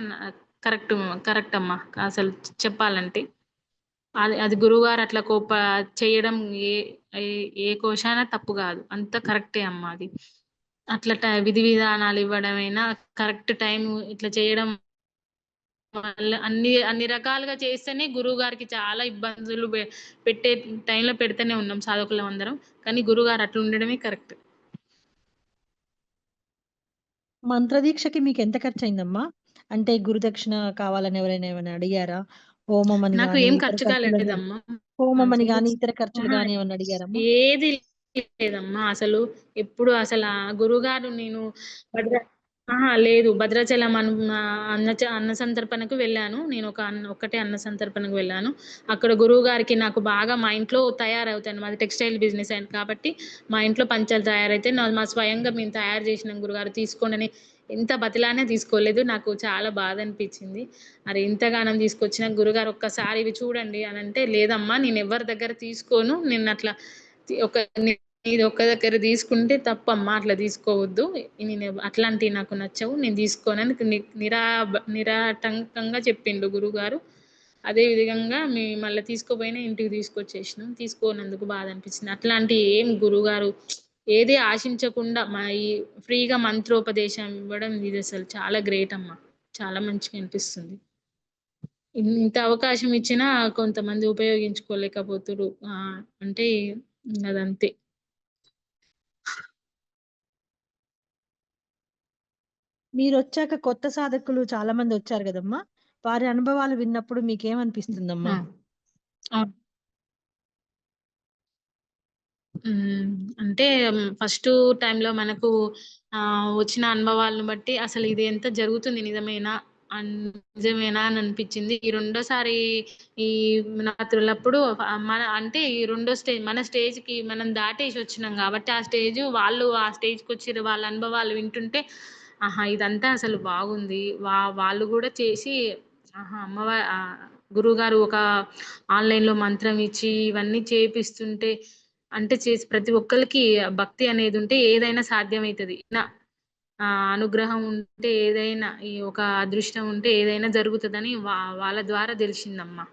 కరెక్ట్ కరెక్ట్ అమ్మా. అసలు చెప్పాలంటే. అది అది గురువుగారు అట్లా చేయడం ఏ ఏ ఏ కోశాన తప్పు గాదు. అంత కరెక్టే అమ్మా అది. అట్లా విధి విధానాలు ఇవ్వడమైనా, కరెక్ట్ టైం ఇట్లా చేయడం వల్ల అన్ని అన్ని రకాలుగా చేస్తేనే గురువుగారికి చాలా ఇబ్బందులు పెట్టే టైంలో పెడుతూనే ఉన్నాం సాధకులమందరం. కానీ గురువుగారు అట్లా ఉండడమే కరెక్ట్. మంత్రదీక్షకి మీకెంత ఖర్చయిందమ్మా? అంటే గురుదక్షిణ కావాలని ఎవరైనా ఏమైనా అడిగారా? హోమమని నాకు గాని, ఏం ఇతర ఖర్చు ఖర్చులని కాలేదమ్మా. హోమమని అసలు గాని, ఇతర ఖర్చులు అహా! గాని ఏమన్నా అడిగారమ్మా? ఏది లేదమ్మా. అసలు ఎప్పుడు అసల గురువుగారు నేను భద్ర లేదు. భద్రాచలం అన్న సంతర్పణకు వెళ్ళాను. నేను ఒక్కటే అన్న సంతర్పణకు వెళ్ళాను. అక్కడ గురువుగారికి నాకు బాగా మా ఇంట్లో తయారవుతాను. మాది టెక్స్‌టైల్ బిజినెస్ అయింది కాబట్టి, మా ఇంట్లో పంచలు తయారైతే మా స్వయంగా మేము తయారు చేసినాం గురుగారు తీసుకోండని ఎంత బతిలాడినా తీసుకోలేదు. నాకు చాలా బాధ అనిపించింది. అరే! ఇంతగానం తీసుకొచ్చిన గురుగారు ఒక్కసారి ఇవి చూడండి అనంటే, లేదమ్మా నేనెవ్వరి దగ్గర తీసుకోను. నిన్నట్లా ఇది ఒక్క దగ్గర తీసుకుంటే తప్పమ్మా అట్లా తీసుకోవద్దు. అట్లాంటివి నాకు నచ్చవు. నేను తీసుకోనని నిరాటంకంగా చెప్పిండు గురువుగారు. అదే విధంగా మళ్ళా తీసుకోపోయినా ఇంటికి తీసుకొచ్చేసినాం. తీసుకోనందుకు బాధ అనిపించింది. అట్లాంటి ఏం గురువుగారు ఏది ఆశించకుండా ఈ ఫ్రీగా మంత్రోపదేశం ఇవ్వడం ఇది అసలు చాలా గ్రేట్ అమ్మా. చాలా మంచిగా అనిపిస్తుంది. ఇంత అవకాశం ఇచ్చినా కొంతమంది ఉపయోగించుకోలేకపోతుర్రు. అంటే అదంతే. మీరొచ్చాక కొత్త సాధకులు చాలా మందొచ్చారు గదమ్మా! వారి అనుభవాలు విన్నప్పుడు మీకేమనిపిస్తుందమ్మా? ఆ! అవును. హ్మ్. అంటే ఫస్టు టైమ్‌లో మనకు వచ్చిన అనుభవాలను బట్టి అసలు ఇది ఎంత జరుగుతుంది నిజమేనా? అన్ నిజమేనా అని అనిపిచ్చింది. ఈ రెండోసారి ఈ నవరాత్రులప్పుడు అంటే ఈ రెండో మన స్టేజ్‌కి మనం దాటేసి వచ్చినాం గాబట్టి, వాళ్ళు ఆ స్టేజ్‌కొచ్చిర్రు. వాళ్ళ అనుభవాలు వింటుంటే, ఆహా! ఇదంతా అసలు బాగుంది. వాళ్ళు గూడా చేసి ఆహా! గురువుగారు ఒక ఆన్‌లైన్‌లో మంత్రం ఇచ్చి ఇవన్నీ చేపిస్తుంటే అంటే ప్రతి ఒక్కళ్ళకి భక్తి అనేదుంటే ఏదైనా సాధ్యమైతది. అనుగ్రహం ఉంటే ఏదైనా ఈ ఒక అదృష్టం ఉంటే ఏదైనా జరుగుతదని వాళ్ళ ద్వారా తెలిసిందమ్మా.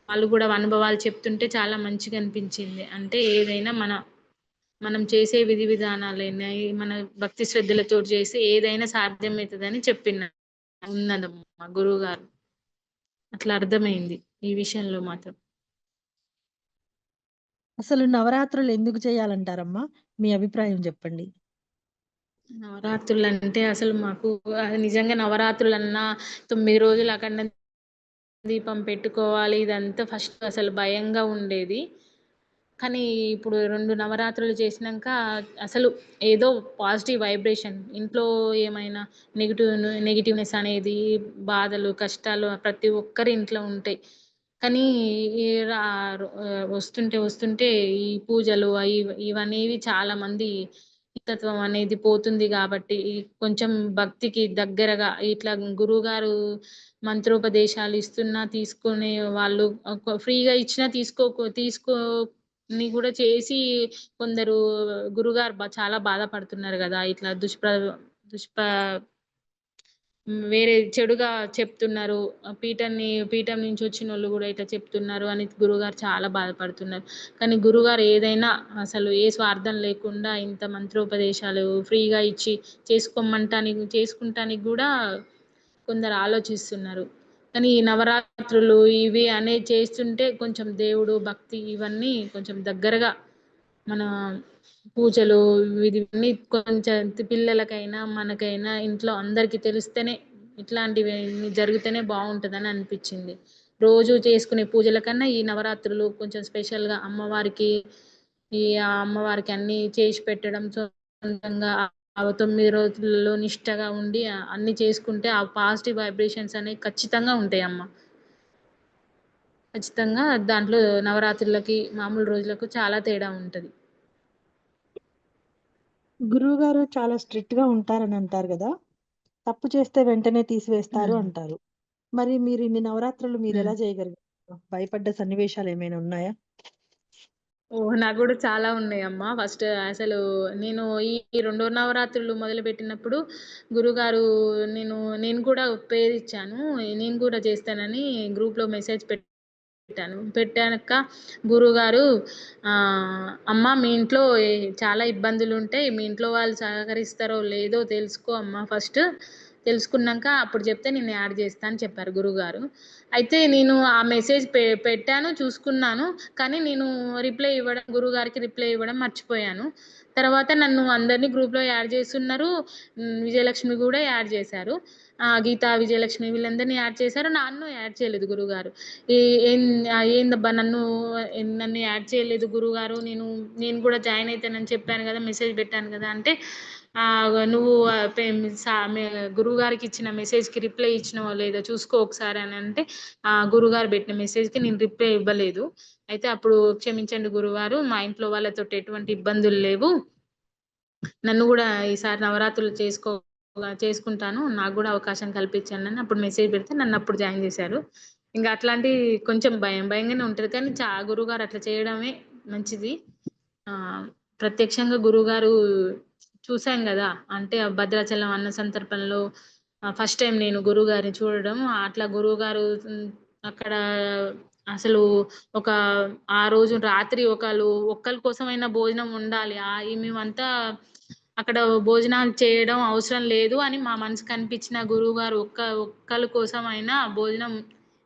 వాళ్ళు గూడా అనుభవాలు చెప్తుంటే చాలా మంచిగా అనిపించింది. అంటే ఏదైనా మనం చేసే విధి విధానాలైనా, మన భక్తి శ్రద్ధలతోటి చేస్తే ఏదైనా సాధ్యమైతదని చెప్పిండు. ఉన్నదమ్మా గురువుగారు. అట్లా అర్థమైంది ఈ విషయంలో మాత్రం. అసలు నవరాత్రులు ఎందుకు చేయాలంటారమ్మా? మీ అభిప్రాయం చెప్పండి. నవరాత్రులంటే అసలు మాకు నిజంగా నవరాత్రులన్నా 9 రోజులు అఖండ దీపం పెట్టుకోవాలి. ఇదంతా ఫస్ట్ అసలు భయంగా ఉండేది. కానీ ఇప్పుడు 2 నవరాత్రులు చేసినంక అసలు ఏదో పాజిటివ్ వైబ్రేషన్ ఇంట్లో ఏమైనా నెగెటివ్‌నెస్ అనేది, బాధలు, కష్టాలు ప్రతి ఒక్కరి ఇంట్లో ఉంటాయి. కానీ ఈ రా వస్తుంటే ఈ పూజలు ఇవనేవి చాలా మంది తత్వం అనేది పోతుంది గాబట్టి, కొంచెం భక్తికి దగ్గరగా ఇట్లా గురువుగారు మంత్రోపదేశాలు ఇస్తున్నా తీసుకునే వాళ్ళు ఫ్రీగా ఇచ్చినా తీసుకొని గూడా చేసి కొందరు గురుగారు చాలా బాధపడుతున్నారు గదా! ఇట్లా దుష్ప్ర వేరే చెడుగా చెప్తున్నారు. పీఠం నుంచి వచ్చినోళ్ళు గూడా ఇట్లా చెప్తున్నారు అని గురువుగారు చాలా బాధపడుతున్నారు. కానీ గురువుగారు ఏదైనా అసలు ఏ స్వార్థం లేకుండా ఇంత మంత్రోపదేశాలు ఫ్రీగా ఇచ్చి చేసుకుంటానికి గూడా కొందరు ఆలోచిస్తున్నారు. కానీ ఈ నవరాత్రులు ఇవి అనేవి చేస్తుంటే కొంచెం దేవుడు, భక్తి ఇవన్నీ కొంచెం దగ్గరగా మన పూజలు ఇవన్నీ కొంచెం పిల్లలకైనా, మనకైనా ఇంట్లో అందరికీ తెలిస్తేనే ఇట్లాంటివి జరిగితేనే బావుంటదని అనిపిచ్చింది. రోజు చేసుకునే పూజల కన్నా ఈ నవరాత్రులు కొంచెం స్పెషల్‌గా అమ్మవారికి అన్నీ చేసి పెట్టడం సొంతంగా ఆ 9 రోజులలో నిష్టగా ఉండి అన్నీ చేసుకుంటే ఆ పాజిటివ్ వైబ్రేషన్స్ అనేవి ఖచ్చితంగా ఉంటాయమ్మ. ఖచ్చితంగా దాంట్లో నవరాత్రులకి, మామూలు రోజులకు చాలా తేడా ఉంటది. గురువుగారు చాలా స్ట్రిక్ట్‌గా ఉంటారని అంటారు గదా! తప్పు చేస్తే వెంటనే తీసివేస్తారు హ్మ్. అంటారు. మరి మీరు ఇన్ని నవరాత్రులు హ్మ్. మీరెలా చేయగలిగారు? భయపడ్డ సన్నివేశాలేమైనా ఉన్నాయా? ఓహ్! నాకు గూడా చాలా ఉన్నాయమ్మా. ఫస్ట్ అసలు నేను ఈ రెండో నవరాత్రులు మొదలుపెట్టినప్పుడు గురుగారు నేను కూడా పేరిచ్చాను. నేను కూడా చేస్తానని గ్రూప్‌లో మెసేజ్ పెట్టాను. పెట్టాక గురువుగారు "అమ్మ మీ ఇంట్లో చాలా ఇబ్బందులుంటాయి. మీ ఇంట్లో వాళ్ళు సహకరిస్తారో లేదో తెలుసుకో అమ్మ ఫస్ట్. తెలుసుకున్నాక అప్పుడు చెప్తే నిన్ను యాడ్ చేస్తా" అని చెప్పారు గురువుగారు. అయితే నేను ఆ మెసేజ్ పెట్టాను, చూసుకున్నాను. కానీ నేను గురువుగారికి రిప్లై ఇవ్వడం మర్చిపోయాను. తర్వాత నన్ను అందరిని గ్రూప్‌లో యాడ్ చేసున్నారు. విజయలక్ష్మి గూడా యాడ్ చేశారు. గీత, విజయలక్ష్మి వీళ్ళందరిని యాడ్ చేశారు. నన్ను యాడ్ చేయలేదు గురువుగారు. ఏ ఏం ఏందబ్బా నన్ను యాడ్ చేయలేదు గురువుగారు. నేను కూడా జాయిన్ అయితానని చెప్పాను గదా! మెసేజ్ పెట్టాను గదా! అంటే నువ్వు గురువుగారికి ఇచ్చిన మెసేజ్‌కి రిప్లై ఇచ్చినావో లేదో చూసుకో ఒకసారి అని అంటే, గురువుగారు పెట్టిన మెసేజ్‌కి నేను రిప్లై ఇవ్వలేదు. అయితే అప్పుడు క్షమించండి గురువుగారు. మా ఇంట్లో వాళ్ళతోటి ఎటువంటి ఇబ్బందులు లేవు. నన్ను గూడా ఈసారి నవరాత్రులు చేసుకుంటాను. నాకు గూడా అవకాశం కల్పించండని అప్పుడు మెసేజ్ పెడితే నన్నప్పుడు జాయిన్ జేశారు. ఇంగ అట్లాంటియి కొంచెం భయంగానే ఉంటది. కానీ గురువుగారు అట్లా చేయడమే మంచిది. ప్రత్యక్షంగా గురువుగారు చూసాం గదా! అంటే ఆ భద్రాచలం అన్న సందర్భంలో ఫస్ట్ టైమ్ నేను గురువుగారిని చూడడం. అట్లా గురువుగారు అక్కడ అసలు ఒక ఆ రోజు రాత్రి ఒక్కళ్ళ కోసమైనా భోజనం ఉండాలి. మేమంతా అక్కడ భోజనాలు చేయడం అవసరం లేదు అని మా మనసుకు అనిపించిన గురువుగారు ఒక్కళ్ళ కోసమైనా భోజనం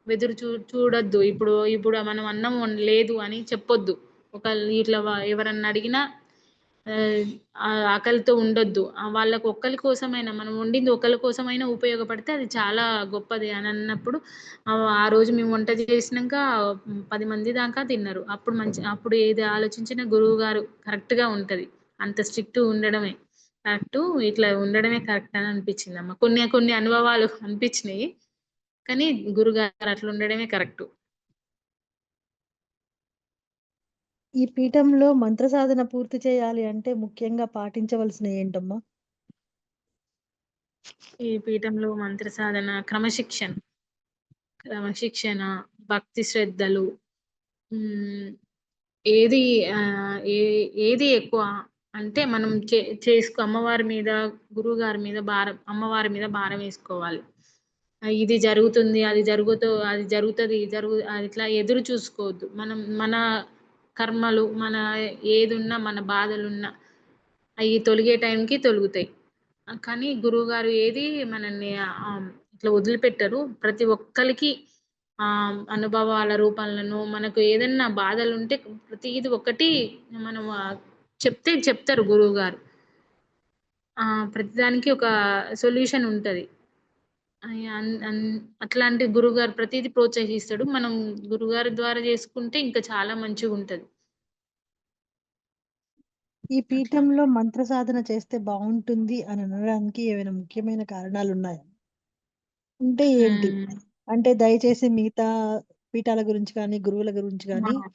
ఎదురు చూడొద్దు. ఇప్పుడు మనం అన్నం లేదు అని చెప్పొద్దు. ఒకళ్ళు ఇట్లా ఎవరన్నా అడిగినా ఆకలితో ఉండొద్దు. వాళ్ళకి ఒక్కళ్ళ కోసమైనా మనం వండింది ఒకళ్ళ కోసమైనా ఉపయోగపడితే అది చాలా గొప్పది అని అన్నప్పుడు ఆ రోజు మేము వంట చేసినంక 10 మంది దాకా తిన్నారు. అప్పుడు ఏది ఆలోచించినా గురువుగారు కరెక్ట్‌గా ఉంటది. అంత స్ట్రిక్ట్ ఉండడమే కరెక్టు. ఇట్లా ఉండడమే కరెక్ట్ అని అనిపించిందమ్మ. కొన్ని కొన్ని అనుభవాలు అనిపించినాయి. కానీ గురుగారు అట్లా ఉండడమే కరెక్టు. ఈ పీఠంలో మంత్ర సాధన పూర్తి చేయాలి అంటే ముఖ్యంగా పాటించవలసినయి ఏంటమ్మా? ఈ పీఠంలో మంత్ర సాధన, క్రమశిక్షణ, భక్తి శ్రద్ధలు హ్మ్. ఏది ఏ ఏది ఎక్కువ అంటే మనం అమ్మవారి మీద, గురువుగారి మీద అమ్మవారి మీద భారం వేసుకోవాలి. ఇది జరుగుతుంది, అది జరుగుతది, అది ఇట్లా ఎదురు చూసుకోవద్దు. మన కర్మలు, ఏదున్నా, మన బాధలున్నా అయి తొలగే టైంకి తొలుగుతాయి. కానీ గురువుగారు ఏది మనల్ని ఇట్లా వదిలిపెట్టరు. ప్రతి ఒక్కళ్ళకి అనుభవాల రూపంలోనో మనకు ఏదన్నా బాధలుంటే ప్రతీది ఒక్కటి మనం చెప్తారు గురువుగారు. ప్రతిదానికి ఒక సొల్యూషన్ ఉంటది. అయ్ అన్ అన్ అట్లాంటి గురువుగారు ప్రతీది ప్రోత్సహిస్తాడు. మనం గురువుగారి ద్వారా చేసుకుంటే ఇంకా చాలా మంచిగుంటది. ఈ అట్లా. పీఠంలో మంత్ర సాధన చేస్తే బావుంటుంది అని అనడానికి ఏమైనా ముఖ్యమైన కారణాలున్నాయా? ఉంటే ఏంటి? హ్మ్. అంటే దయచేసి మిగతా పీఠాల గురించి కానీ, గురువుల గురించి గానీ ఆ!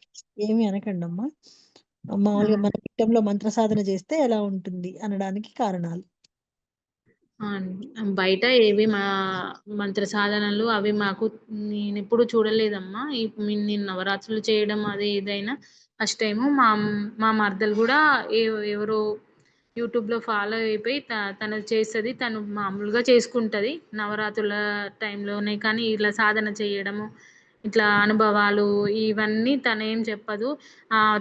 ఏమి అనకండమ్మా. ఆ! మామూలుగా మన పీఠంలో మంత్ర సాధన చేస్తే ఎలా ఉంటుంది అనడానికి కారణాలు. ఆ! బయట ఏవి మంత్ర సాధనలు అవి నేనెప్పుడు చూడలేదమ్మా. నేను నవరాత్రులు చేయడం అది ఏదైనా ఫస్ట్ టైము. మా మరదలు గూడా ఎ ఎవరో యూట్యూబ్‌లో ఫాలో అయిపోయి తను చేస్తది. తను మామూలుగా చేసుకుంటది. నవరాత్రుల టైంలోనే కానీ ఇలా సాధన చేయడము, ఇట్లా అనుభవాలు ఇవన్నీ తనేం చెప్పదు.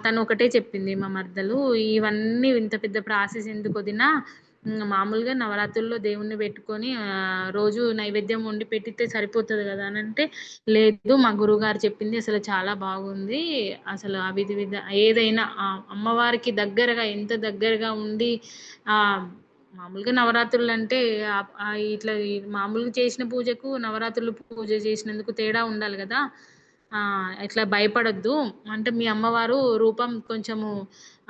తను ఒకటే చెప్పింది మా మరదలు. ఇవన్నీ ఇంత పెద్ద ప్రాసెస్ ఎందుకు వదినా, మామూలుగా నవరాత్రుల్లో దేవుడిని పెట్టుకొని రోజు నైవేద్యం వండి పెట్టితే సరిపోతది గదా అనంటే, లేదు మా గురువుగారు చెప్పింది అసలు చాలా బాగుంది. అసలు ఆ విధి విధ ఏదైనా అమ్మవారికి దగ్గరగా ఎంత దగ్గరగా ఉండి మామూలుగా నవరాత్రులంటే ఇట్లా మామూలుగా చేసిన పూజకు, నవరాత్రులు పూజ చేసినందుకు తేడా ఉండాలి గదా! ఇట్లా భయపడొద్దు. అంటే మీ అమ్మవారు రూపం కొంచెము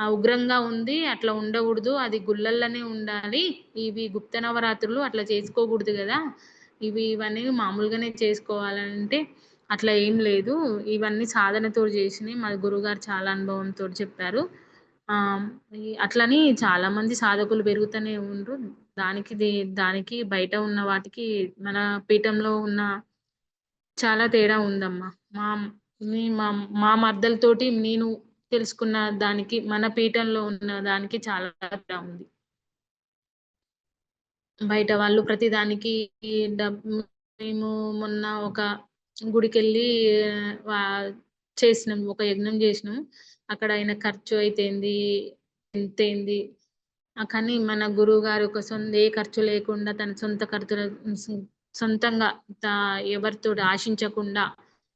ఉగ్రంగా ఉంది. అట్లా ఉండగూడదు. అది గుళ్ళల్లోనే ఉండాలి. ఇవి గుప్త నవరాత్రులు అట్లా చేసుకోకూడదు గదా! ఇవన్నీ మామూలుగానే చేసుకోవాలంటే, అట్లా ఏం లేదు. ఇవన్నీ సాధనతోటి చేసినయి. మా గురువుగారు చాలా అనుభవంతోటి చెప్పారు. ఆహ్, అట్లని చాలామంది సాధకులు పెరుగుతూనే ఉండ్రు. దానికి బయట ఉన్న వాటికి మన పీఠంలో ఉన్న చాలా తేడా ఉందమ్మా. మా మా మా మరదలతోటి నేను తెలుసుకున్న దానికి, మన పీఠంలో ఉన్న దానికి చాలా తేడా ఉంది. బయట వాళ్ళు ప్రతిదానికి డబ్ మేము మొన్న ఒక గుడికెళ్ళి వా చేసినాం. ఒక యజ్ఞం జేసినాం. అక్కడ అయిన ఖర్చు అయితేంది, ఎంతయింది, కానీ మన గురువుగారు ఏ ఖర్చు లేకుండా తన సొంత ఖర్చుల సొంతంగా తా ఎవరితోటి ఆశించకుండా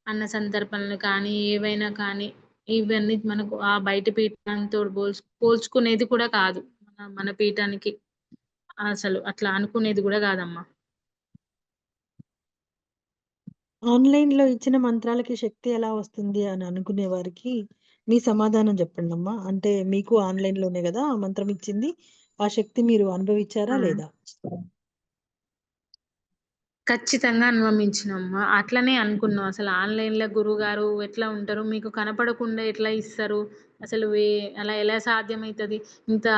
అన్న సందర్భాలను కానీ, ఏవైనా కానీ, ఇవన్నీ మనకు ఆ బయట పీఠంతో పోల్చుకునేది కూడా కాదు. మన పీఠానికి అసలు అట్లా అనుకునేది గూడా గాదమ్మా. ఆన్‌లైన్‌లో ఇచ్చిన మంత్రాలకి శక్తి ఎలా వస్తుంది అని అనుకునే వారికి మీ సమాధానం చెప్పండమ్మా. అంటే మీకు ఆన్‌లైన్‌లోనే గదా! ఆ మంత్రం ఇచ్చింది. ఆ శక్తి మీరు అనుభవించారా ఆ! లేదా? ఖచ్చితంగా అనుభవించినమ్మా. అట్లనే అనుకున్నాం. అసలు ఆన్‌లైన్‌లో గురువుగారు ఎట్లా ఉంటారు? మీకు కనపడకుండా ఎట్లా ఇస్తారు? అసలు అలా ఎలా సాధ్యమైతది?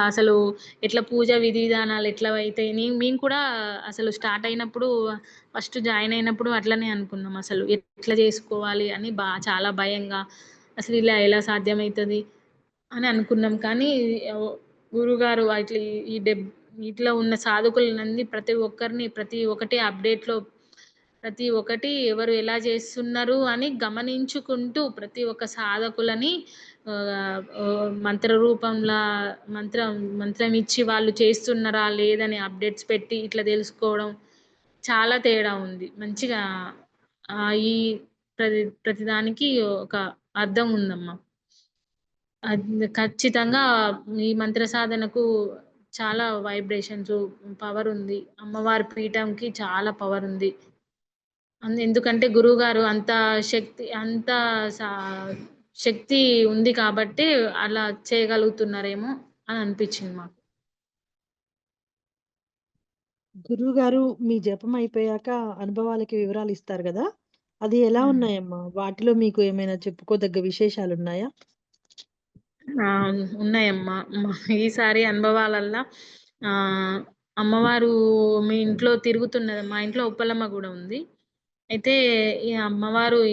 అసలు ఎట్లా పూజ విధి విధానాలు ఎట్లా అయితాయి? మేము కూడా అసలు స్టార్ట్ అయినప్పుడు ఫస్ట్ జాయిన్ అయినప్పుడు అట్లనే అనుకున్నాం. అసలు ఎట్లా చేసుకోవాలి అని చాలా భయంగా అసలు ఇలా ఎలా సాధ్యమైతది? అని అనుకున్నాం. కానీ ఓహ్, గురువుగారు ఈ ఇట్లా ఉన్న సాధకులనంది ప్రతి ఒక్కటి అప్‌డేట్‌లో ప్రతి ఒక్కటి ఎవరు ఎలా చేస్తున్నారు అని గమనించుకుంటూ ప్రతి ఒక్క సాధకులని మంత్ర రూపంలా మంత్రం ఇచ్చి వాళ్ళు చేస్తున్నారా లేదని అప్‌డేట్స్ పెట్టి ఇట్లా తెలుసుకోవడం చాలా తేడా ఉంది. మంచిగా ఈ ప్రతిదానికి ఒక అర్థం ఉందమ్మా. ఖచ్చితంగా ఈ మంత్ర సాధనకు చాలా వైబ్రేషన్స్ పవరుంది. అమ్మవారి పీఠంకి చాలా పవరుంది. ఎందుకంటే గురువుగారు అంత సా శక్తి ఉంది కాబట్టే అలా చేయగలుగుతున్నారేమో అని అనిపిచ్చింది మాకు. గురువుగారు మీ జపం అయిపోయాక అనుభవాలకి వివరాలు ఇస్తారు గదా! అది ఎలా హ్మ్. ఉన్నాయమ్మా? వాటిలో మీకు ఏమైనా చెప్పుకోదగ్గ విశేషాలున్నాయా? ఆ! ఉన్నాయమ్మా. ఈసారి అనుభవాలల్లా ఆహ్, అమ్మవారు మీ ఇంట్లో తిరుగుతున్నది. మా ఇంట్లో ఉప్పలమ్మ గూడా ఉంది. అయితే ఈ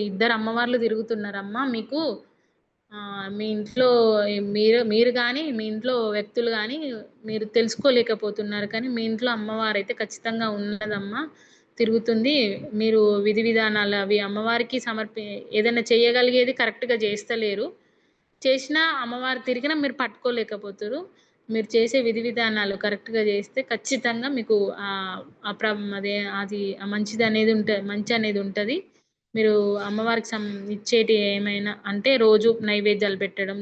ఇద్దరు అమ్మవార్లు తిరుగుతున్నారమ్మా మీకు. మీ ఇంట్లో మీరు మీరు గాని, మీ ఇంట్లో వ్యక్తులు గాని మీరు తెలుసుకోలేకపోతున్నారు. కానీ మీ ఇంట్లో అమ్మవారైతే ఖచ్చితంగా ఉన్నదమ్మా. తిరుగుతుంది. మీరు విధి విధానాలు అవి అమ్మవారికి ఏదైనా చేయగలిగేది కరెక్ట్‌గా చేస్తలేరు. చేసినా అమ్మవారు తిరిగినా మీరు పట్టుకోలేకపోతుర్రు. మీరు చేసే విధి విధానాలు కరెక్ట్‌గా చేస్తే ఖచ్చితంగా మీకు ఆ అదే అది మంచిదనేది మంచి అనేది ఉంటది. మీరు అమ్మవారికి ఇచ్చేటివి ఏమైనా అంటే రోజు నైవేద్యాలు పెట్టడం,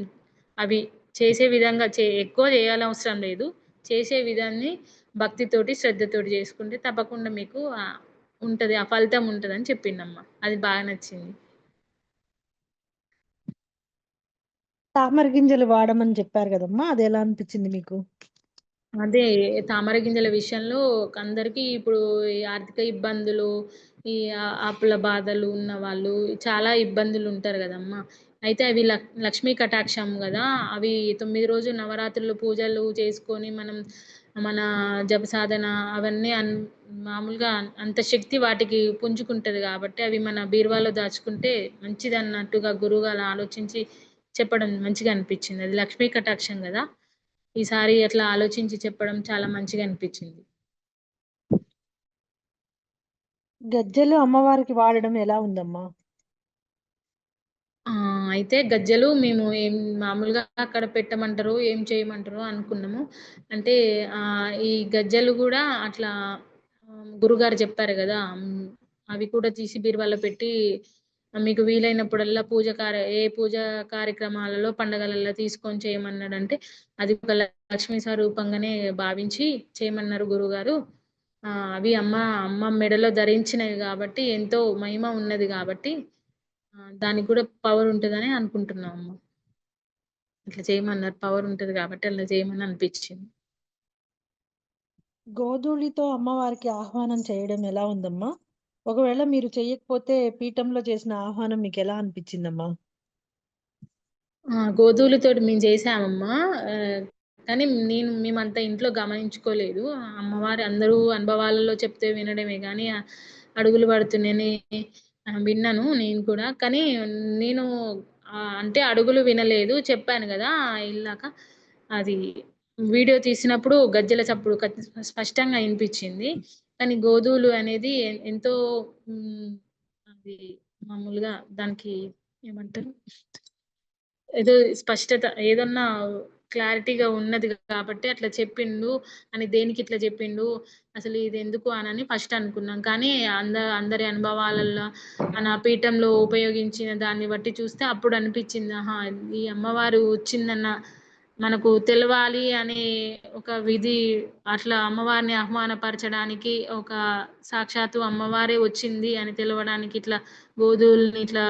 అవి చేసే విధంగా ఎక్కువ చేయాలవసరం లేదు. చేసే విధాన్ని భక్తితోటి, శ్రద్ధతోటి చేసుకుంటే తప్పకుండా మీకు ఉంటది. ఆ ఫలితం ఉంటదని చెప్పిండమ్మ. అది బాగా నచ్చింది. తామర గింజలు వాడమని చెప్పారు గదమ్మా! అదెలా అనిపిచ్చింది మీకు? అదే తామర గింజల విషయంలో అందరికీ ఇప్పుడు ఈ ఆర్థిక ఇబ్బందులు, ఈ అప్పుల బాధలు ఉన్నవాళ్ళు చాలా ఇబ్బందులు ఉంటారు గదమ్మా! అయితే అవి లక్ష్మీ కటాక్షం గదా! అవి 9 రోజులు నవరాత్రులు పూజలు చేసుకొని మనం మన జప సాధన అవన్నీ మామూలుగా అంత శక్తి వాటికి పుంజుకుంటది గాబట్టి అవి మన బీరువాలో దాచుకుంటే మంచిదన్నట్టుగా గురువుగారు ఆలోచించి చెప్పడం మంచిగా అనిపిచ్చింది. అది లక్ష్మీ కటాక్షం గదా! ఈసారి అట్లా ఆలోచించి చెప్పడం చాలా మంచిగా అనిపించింది. గజ్జెలు అమ్మవారికి వాడడం ఎలా ఉందమ్మా? అయితే గజ్జెలు మేము మామూలుగా అక్కడ పెట్టమంటారో, ఏం చేయమంటారో అనుకున్నాము. అంటే ఈ గజ్జెలు గూడా అట్లా గురుగారు చెప్పారు గదా! అవి కూడా తీసి బీరువాలో పెట్టి మీకు వీలైనప్పుడల్లా ఏ పూజ కార్యక్రమాలలో, పండగలలో తీసుకొని చేయమన్నాడంటే, అది ఒక లక్ష్మీ స్వరూపంగానే భావించి చేయమన్నారు గురువుగారు. అవి అమ్మ మెడలో ధరించినవి గాబట్టి ఎంతో మహిమ ఉన్నది గాబట్టి దానికి కూడా పవర్ ఉంటదని అనుకుంటున్నాము. ఇట్లా చేయమన్నారు. పవర్ ఉంటది కాబట్టి అలా చేయమని అనిపించింది. గోధూళితో అమ్మవారికి ఆహ్వానం చేయడం ఎలా ఉందమ్మా? ఒకవేళ మీరు చెయ్యకపోతే పీఠంలో చేసిన ఆహ్వానం మీకెలా అనిపిచ్చిందమ్మా? గోధుమలతోటి మేము చేసామమ్మా. కానీ మేమంతా ఇంట్లో గమనించుకోలేదు. అమ్మవారి అందరూ అనుభవాలలో చెప్తే వినడమే గానీ, అడుగులు పడుతున్నాయని విన్నాను నేను కూడా. కానీ నేను అంటే అడుగులు వినలేదు. చెప్పాను గదా! ఎళ్ళాక. అది వీడియో తీసినప్పుడు గజ్జెల చప్పుడు స్పష్టంగా ఇనిపిచ్చింది. కానీ గోధులు అనేది ఎంతో అది మామూలుగా దానికి ఏమంటారు? ఏదో స్పష్టత ఏదన్నా క్లారిటీగా ఉన్నది కాబట్టి అట్లా చెప్పిండు అని దేనికి ఇట్లా చెప్పిండు అసలు ఇది ఎందుకు అనని ఫస్ట్ అనుకున్నాం కానీ అందరి అనుభవాలలో మన పీఠంలో ఉపయోగించిన దాన్ని బట్టి చూస్తే అప్పుడు అనిపించింది ఆహా ఈ అమ్మవారు వచ్చిందన్న మనకు తెలవాలి అనే ఒక విధి అట్లా అమ్మవారిని ఆహ్వానపరచడానికి ఒక సాక్షాత్తు అమ్మవారే వచ్చింది అని తెలవడానికి ఇట్లా గోధుల్ని ఇట్లా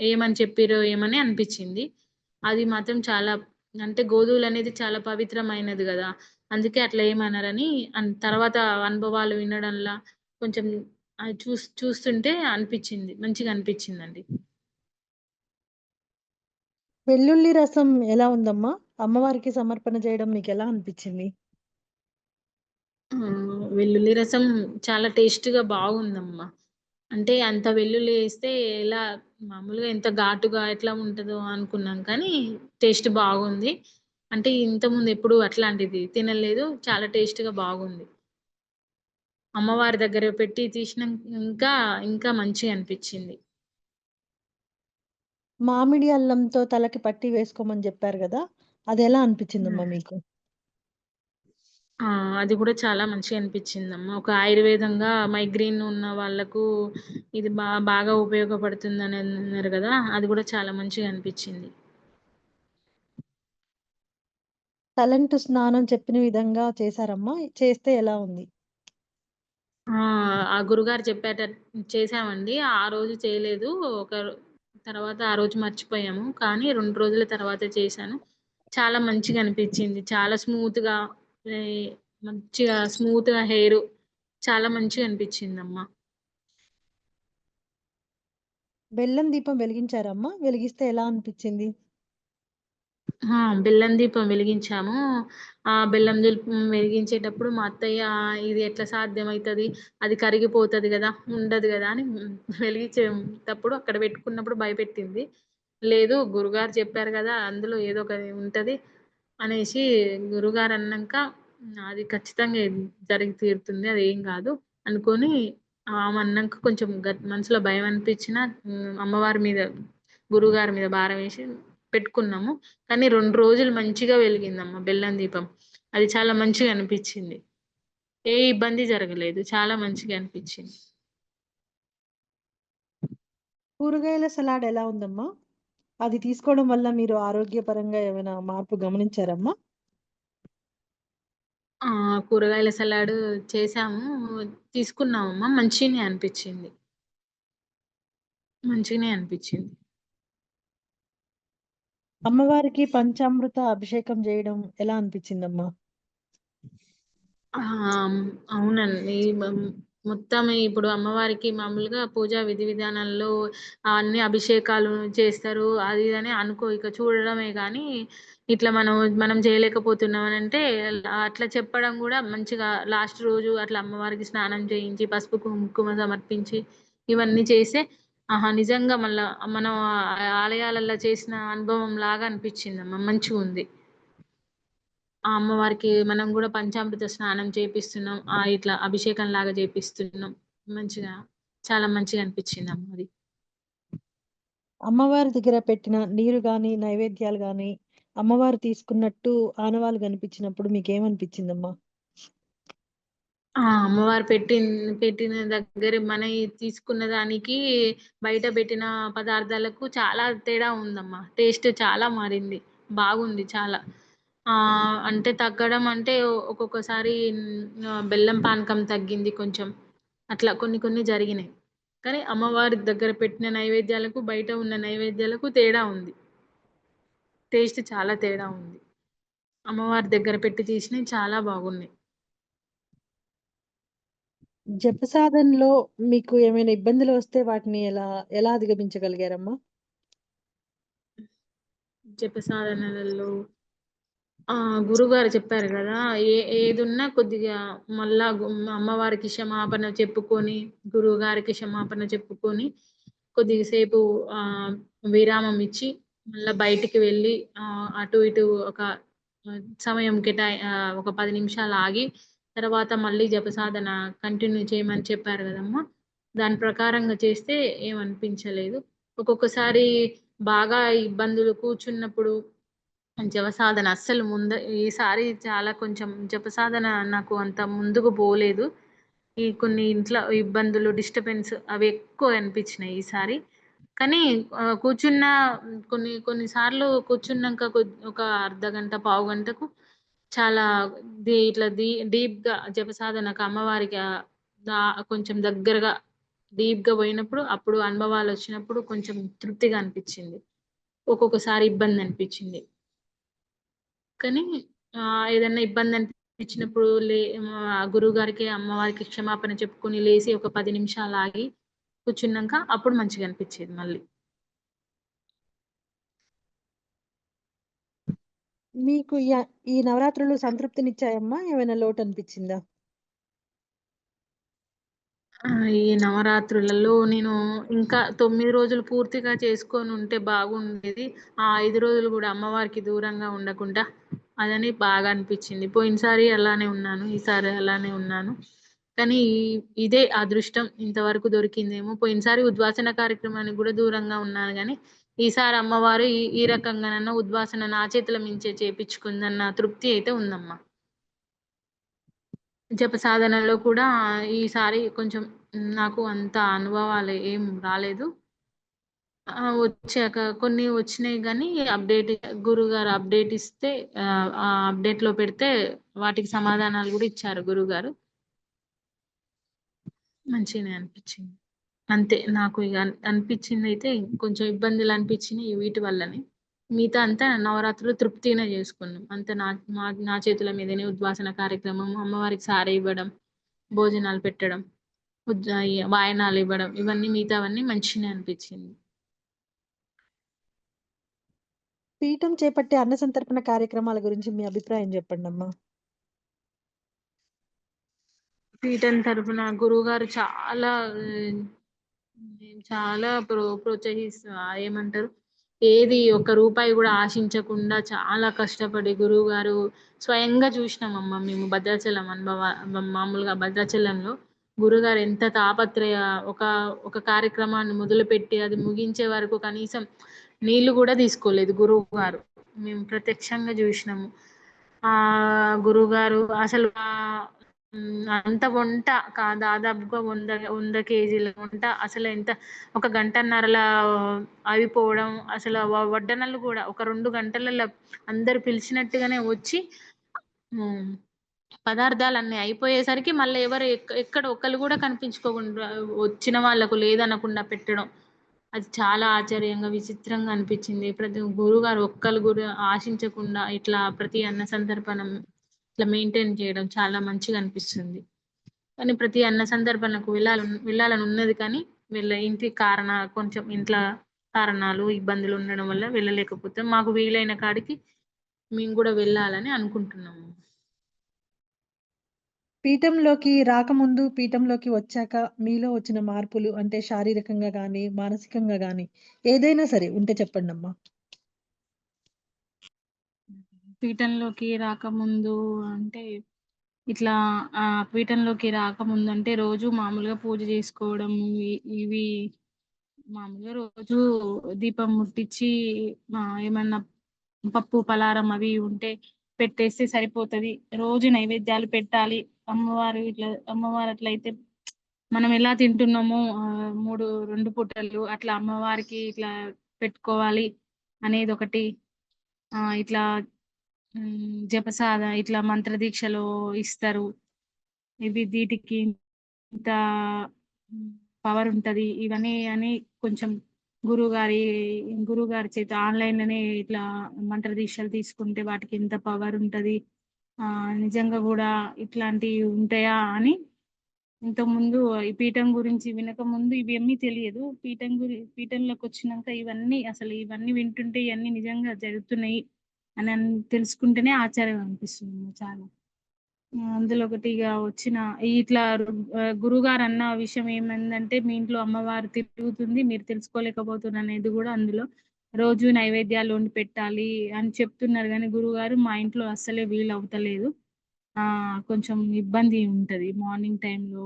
ఏమని చెప్పిరో ఏమని అనిపించింది. అది మాత్రం చాలా అంటే గోధువులనేది చాలా పవిత్రమైనది గదా! అందుకే అట్లా ఏమనరని తర్వాత అనుభవాలు వినడంలా కొంచెం అది చూస్తుంటే అనిపించింది. మంచిగా అనిపించిందండి. వెల్లుల్లి రసం ఎలా ఉందమ్మా? అమ్మవారికి సమర్పణ చేయడం మీకెలా అనిపిచ్చింది? వెల్లుల్లి రసం చాలా టేస్ట్‌గా బాగుందమ్మా. అంటే అంత వెల్లుల్లి ఏస్తే ఎలా మామూలుగా ఎంత ఘాటుగా ఎట్లా ఉంటదో అనుకున్నాం కానీ టేస్ట్ బాగుంది. అంటే ఇంతకుముందు ఎప్పుడు అట్లాంటిది తినలేదు. చాలా టేస్ట్‌గా బాగుంది. అమ్మవారి దగ్గర పెట్టి ఇంకా ఇంకా మంచిగా అనిపించింది. మామిడి అల్లంతో తలకి పట్టి వేసుకోమని జెప్పారు గదా! అదెలా అనిపిచ్చిందమ్మా హ్మ్. మీకు? ఆ! అది కూడా చాలా మంచిగా అనిపించిందమ్మా. ఒక ఆయుర్వేదంగా మైగ్రేన్ ఉన్న వాళ్ళకు ఇది బాగా ఉపయోగపడుతుందని అన్నారు గదా! అది కూడా చాలా మంచిగా అనిపించింది. తలంటు స్నానం చెప్పిన విధంగా చేశారమ్మా? చేస్తే ఎలా ఉంది? ఆ! ఆ గురుగారు చేశామండి. ఆ రోజు చేయలేదు. ఒక తర్వాత ఆ రోజు మర్చిపోయాము. కానీ 2 రోజుల తర్వాత చేశాను. చాలా మంచిగా అనిపించింది. చాలా స్మూత్‌గా ఈ మంచిగా స్మూత్‌గా హెయిరు చాలా మంచిగా అనిపించిందమ్మా. బెల్లం దీపం వెలిగించారమ్మా? వెలిగిస్తే ఎలా అనిపిచ్చింది? బెల్లం దీపం వెలిగించాము. ఆ బెల్లం దీపం వెలిగించేటప్పుడు మా అత్తయ్య ఇది ఎట్లా సాధ్యమైతది? అది కరిగిపోతది గదా! ఉండదు గదా! అని వెలిగించేటప్పుడు అక్కడ పెట్టుకున్నప్పుడు భయపెట్టింది. లేదు గురుగారు చెప్పారు గదా! అందులో ఏదో ఒకటి ఉంటది అనేసి గురుగారు అన్నంక అది ఖచ్చితంగా జరిగి తీరుతుంది. అదేం గాదు అనుకోని ఆమె అన్నంక కొంచెం మనసులో భయం అనిపించినా అమ్మవారి మీద గురువుగారి మీద భారం వేసి పెట్టుకున్నాము. కానీ 2 రోజులు మంచిగా వెలిగిందమ్మ బెల్లం దీపం. అది చాలా మంచిగా అనిపిచ్చింది. ఏ ఇబ్బంది జరగలేదు. చాలా మంచిగా అనిపిచ్చింది. కూరగాయల సలాడ్ ఎలా ఉందమ్మా? అది తీసుకోవడం వల్ల మీరు ఆరోగ్యపరంగా ఏమైనా మార్పు గమనించారమ్మా? కూరగాయల సలాడ్ చేసాము. తీసుకున్నామమ్మా. మంచిగనే అనిపిచ్చింది. మంచిగనే అనిపిచ్చింది. అమ్మవారికి పంచామృత అభిషేకం జేయడం ఎలా అనిపిచ్చిందమ్మా? ఆ! అవునండి. మొత్తం ఇప్పుడు అమ్మవారికి మామూలుగా పూజా విధి విధానాల్లో అన్ని అభిషేకాలు చేస్తారు. అది ఇది అని ఇక చూడడమే గానీ, ఇట్లా మనం చేయలేకపోతున్నాం అనంటే అట్లా చెప్పడం గూడా మంచిగా లాస్ట్ రోజు అట్లా అమ్మవారికి స్నానం చేయించి, పసుపు, కుంకుమ సమర్పించి ఇవన్నీ చేస్తే ఆహా! నిజంగా మళ్ళా మనం ఆలయాలల్లో చేసిన అనుభవం లాగా అనిపిచ్చిందమ్మ. మంచిగుంది. ఆ అమ్మవారికి మనం గూడా పంచామృత స్నానం చేపిస్తున్నాం. ఇట్లా అభిషేకంలాగా చేపిస్తున్నాం. మంచిగా చాలా మంచిగా అనిపిచ్చిందమ్మ అది. అమ్మవారి దగ్గర పెట్టిన నీరు గాని, నైవేద్యాలు గాని, అమ్మవారు తీసుకున్నట్టు ఆనవాళ్ళు గనిపించినప్పుడు మీకేమనిపించిందమ్మా? అమ్మవారు పెట్టిన దగ్గర మనయి తీసుకున్న దానికి, బయట పెట్టిన పదార్థాలకు చాలా తేడా ఉందమ్మా. టేస్ట్ చాలా మారింది. బాగుంది చాలా. అంటే తగ్గడం అంటే ఒక్కొక్కసారి బెల్లం పానకం తగ్గింది కొంచెం. అట్లా కొన్ని కొన్ని జరిగినాయి. కానీ అమ్మవారి దగ్గర పెట్టిన నైవేద్యాలకు, బయట ఉన్న నైవేద్యాలకు తేడా ఉంది. టేస్ట్ చాలా తేడా ఉంది. అమ్మవారి దగ్గర పెట్టి తీసినయి చాలా బాగున్నాయి. జపసాధనలో మీకు ఏమైనా ఇబ్బందులొస్తే వాటిని ఎలా అధిగమించగలిగారమ్మా? జప సాధనలలో గురువుగారు చెప్పారు గదా! ఏదున్నా కొద్దిగా మళ్ళా అమ్మవారికి క్షమాపణ చెప్పుకొని, గురువుగారికి క్షమాపణ చెప్పుకొని, కొద్దిగా సేపు విరామం ఇచ్చి, మళ్ళా బయటికి వెళ్ళి అటు ఇటు ఒక సమయం ఒక 10 నిమిషాలు ఆగి, తర్వాత మళ్ళీ జపసాధన కంటిన్యూ చేయమని చెప్పారు గదమ్మా! దాని ప్రకారంగా చేస్తే ఏమనిపించలేదు. ఒక్కొక్కసారి బాగా ఇబ్బందులు కూర్చున్నప్పుడు జపసాధన అస్సలు ఈసారి చాలా కొంచెం జపసాధన నాకు అంత ముందుకు పోలేదు. ఈ కొన్ని ఇంట్లో ఇబ్బందులు, డిస్టర్బెన్స్ అవి ఎక్కువ అనిపించినాయి ఈసారి. కానీ కూర్చున్న కొన్ని కొన్ని సార్లు కూర్చున్నాక ఒక అర్ధగంట, పావుగంటకు చాలా ఇట్లా డీప్‌గా జపసాధనకు అమ్మవారికి దా కొంచెం దగ్గరగా డీప్‌గా పోయినప్పుడు అప్పుడు అనుభవాలొచ్చినప్పుడు కొంచెం తృప్తిగా అనిపించింది. ఒక్కొక్కసారి ఇబ్బందనిపించింది. కానీ ఏదన్నా ఇబ్బందనిపించినప్పుడు గురువుగారికి, అమ్మవారికి క్షమాపణ చెప్పుకొని లేసి ఒక 10 నిమిషాలు ఆగి కూర్చున్నాక అప్పుడు మంచిగా అనిపించేది మళ్ళీ. మీకు ఈ నవరాత్రులు సంతృప్తినిచ్చాయమ్మా? ఏమైనా లోటనిపించిందా? ఈ నవరాత్రులలో నేను ఇంకా 9 రోజులు పూర్తిగా చేసుకొనుంటే బాగుండేది. ఆ 5 రోజులు గూడా అమ్మవారికి దూరంగా ఉండకుండా అదని బాగా అనిపిచ్చింది. పోయినసారి అలానే ఉన్నాను. ఈసారి అలానే ఉన్నాను. కానీ ఇదే అదృష్టం ఇంతవరకు దొరికిందేమో. పోయినసారి ఉద్వాసన కార్యక్రమానికి గూడా దూరంగా ఉన్నాను గానీ, ఈసారి అమ్మవారు ఈ ఈ రకంగానన్నా ఉద్వాసన నా చేతుల మీంచే చేపిచ్చుకుందన్న తృప్తి అయితే ఉందమ్మా. జప సాధనలో కూడా ఈసారి కొంచెం నాకు అంత అనుభవాలు ఏం రాలేదు. వచ్చాక కొన్ని వచ్చినాయి గానీ గురువుగారు అప్‌డేట్ ఇస్తే ఆ అప్‌డేట్‌లో పెడితే వాటికి సమాధానాలు గూడా ఇచ్చారు గురువుగారు. మంచిగనే అనిపిచ్చింది. అంతే నాకు ఇగ అనిపిచ్చిందయితే కొంచెం ఇబ్బందులనిపిచ్చినియి వీటి వల్లనే. మిగతా అంతా నవరాత్రులు తృప్తిగానే జేసుకున్నాం. అంతా నా చేతుల మీదనే ఉద్వాసన కార్యక్రమం, అమ్మవారికి సారె ఇవ్వడం, భోజనాలు పెట్టడం, వాయనాలివ్వడం ఇవన్నీ మిగతావన్నీ మంచిగనే అనిపిచ్చింది. పీఠం చేపట్టే అన్న సంతర్పణ కార్యక్రమాల గురించి మీ అభిప్రాయం జెప్పండమ్మా? పీఠం తరపున గురువుగారు చాలా చాలా ఏమంటారు? ఏది ఒక్క రూపాయి గూడా ఆశించకుండా చాలా కష్టపడి గురువుగారు స్వయంగా చూసినామమ్మ మేము మామూలుగా భద్రాచలంలో గురువుగారు ఎంత ఒక కార్యక్రమాన్ని మొదలుపెట్టి అది ముగించే వరకు కనీసం నీళ్లు కూడా తీసుకోలేదు గురువు గారు. మేము ప్రత్యక్షంగా చూసినాము. ఆ గురువుగారు అసలు అంత వంట దాదాపుగా 100 కేజీల వంట అసలు ఎంత ఒక గంటన్నరలా అయిపోవడం, అసలు వడ్డనలు కూడా ఒక 2 గంటలలో అందరు పిలిచినట్టుగానే వచ్చి పదార్థాలన్నీ అయిపోయేసరికి మళ్ళీ ఎవరు ఎక్కడ ఒక్కరు కూడా కనిపించుకోకుండా వచ్చిన వాళ్ళకు లేదనకుండా పెట్టడం, అది చాలా ఆశ్చర్యంగా విచిత్రంగా అనిపించింది. ప్రతి గురువుగారు ఒక్కరు కూడా ఆశించకుండా ఇట్లా ప్రతి అన్న సందర్భం ఇట్లా మెయింటైన్ చేయడం చాలా మంచిగా అనిపిస్తుంది. కానీ ప్రతి అన్న సందర్భనకు వెళ్ళాలని ఉన్నది, కానీ కొంచెం ఇంట్లో కారణాలు ఇబ్బందులు ఉండడం వల్ల వెళ్ళలేకపోతే, మాకు వీలైన కాడికి మేము కూడా వెళ్ళాలని అనుకుంటున్నాము. పీఠంలోకి రాకముందు, పీఠంలోకి వచ్చాక మీలో వచ్చిన మార్పులు అంటే శారీరకంగా గానీ, మానసికంగా గానీ ఏదైనా సరే ఉంటే చెప్పండమ్మా? పీఠంలోకి రాకముందు అంటే ఇట్లా పీఠంలోకి రాకముందు అంటే రోజు మామూలుగా పూజ చేసుకోవడం, ఇవి మామూలుగా రోజు దీపం ముట్టించి ఏమన్నా పప్పు పలారం అవి ఉంటే పెట్టేస్తే సరిపోతది. రోజు నైవేద్యాలు పెట్టాలి. అమ్మవారు అట్లయితే మనం ఎలా తింటున్నామో 2 పూటలు అట్లా అమ్మవారికి ఇట్లా పెట్టుకోవాలి అనేది ఒకటి. ఇట్లా జపసాధ ఇట్లా మంత్ర దీక్షలో ఇస్తారు. వీటికి ఇంత పవర్ ఉంటది ఇవన్నీ అని కొంచెం గురువుగారి చేత ఆన్లైన్ లోనే ఇట్లా మంత్ర దీక్షలు తీసుకుంటే వాటికి ఎంత పవర్ ఉంటది, నిజంగా కూడా ఇట్లాంటివి ఉంటాయా అని ఇంతకుముందు ఈ పీఠం గురించి వినక ముందు ఇవేమీ తెలియదు. పీఠంలోకి వచ్చినాక ఇవన్నీ వింటుంటే ఇవన్నీ నిజంగా జరుగుతున్నాయి అని తెలుసుకుంటేనే ఆశ్చర్యం అనిపిస్తుంది చాలా. అందులో ఒకటి ఇక వచ్చిన ఇట్లా గురుగారు అన్న విషయం ఏమైందంటే, మీ ఇంట్లో అమ్మవారు తిరుగుతుంది మీరు తెలుసుకోలేకపోతున్నారు అనేది కూడా అందులో. రోజు నైవేద్యాలు వండి పెట్టాలి అని చెప్తున్నారు, కానీ గురుగారు మా ఇంట్లో అస్సలే వీలు అవుతలేదు. కొంచెం ఇబ్బంది ఉంటది మార్నింగ్ టైంలో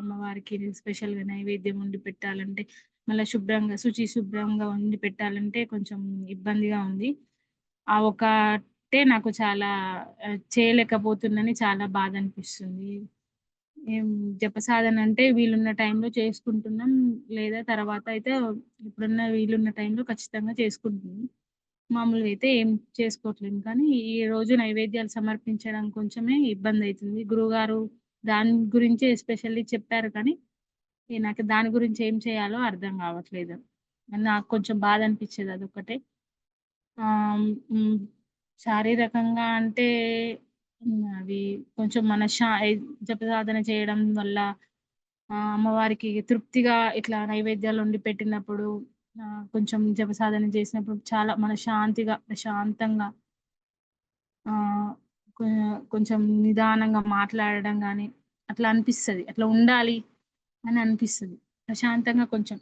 అమ్మవారికి స్పెషల్ గా నైవేద్యం వండి పెట్టాలంటే, మళ్ళీ శుభ్రంగా వండి పెట్టాలంటే కొంచెం ఇబ్బందిగా ఉంది. ఆ ఒకటే నాకు చాలా చేయలేకపోతుందని చాలా బాధ అనిపిస్తుంది. ఏం జపసాధన అంటే వీలున్న టైంలో చేసుకుంటున్నాం, లేదా తర్వాత అయితే ఎప్పుడన్నా వీలున్న టైంలో ఖచ్చితంగా చేసుకుంటున్నాం. మామూలుగా అయితే ఏం చేసుకోవట్లేదు, కానీ ఈ రోజు నైవేద్యాలు సమర్పించడం కొంచెమే ఇబ్బంది అవుతుంది. గురువుగారు దాని గురించే ఎస్పెషల్లీ చెప్పారు, కానీ నాకు దాని గురించి ఏం చేయాలో అర్థం కావట్లేదు. నాకు కొంచెం బాధ అనిపించేది అదొక్కటే. శారీరకంగా అంటే అవి కొంచెం జపసాధన చేయడం వల్ల అమ్మవారికి తృప్తిగా ఇట్లా నైవేద్యాలు వండి పెట్టినప్పుడు, కొంచెం జపసాధన చేసినప్పుడు చాలా ప్రశాంతంగా ఆ కొంచెం నిదానంగా మాట్లాడడం కానీ అట్లా అనిపిస్తుంది. అట్లా ఉండాలి అని అనిపిస్తుంది. ప్రశాంతంగా కొంచెం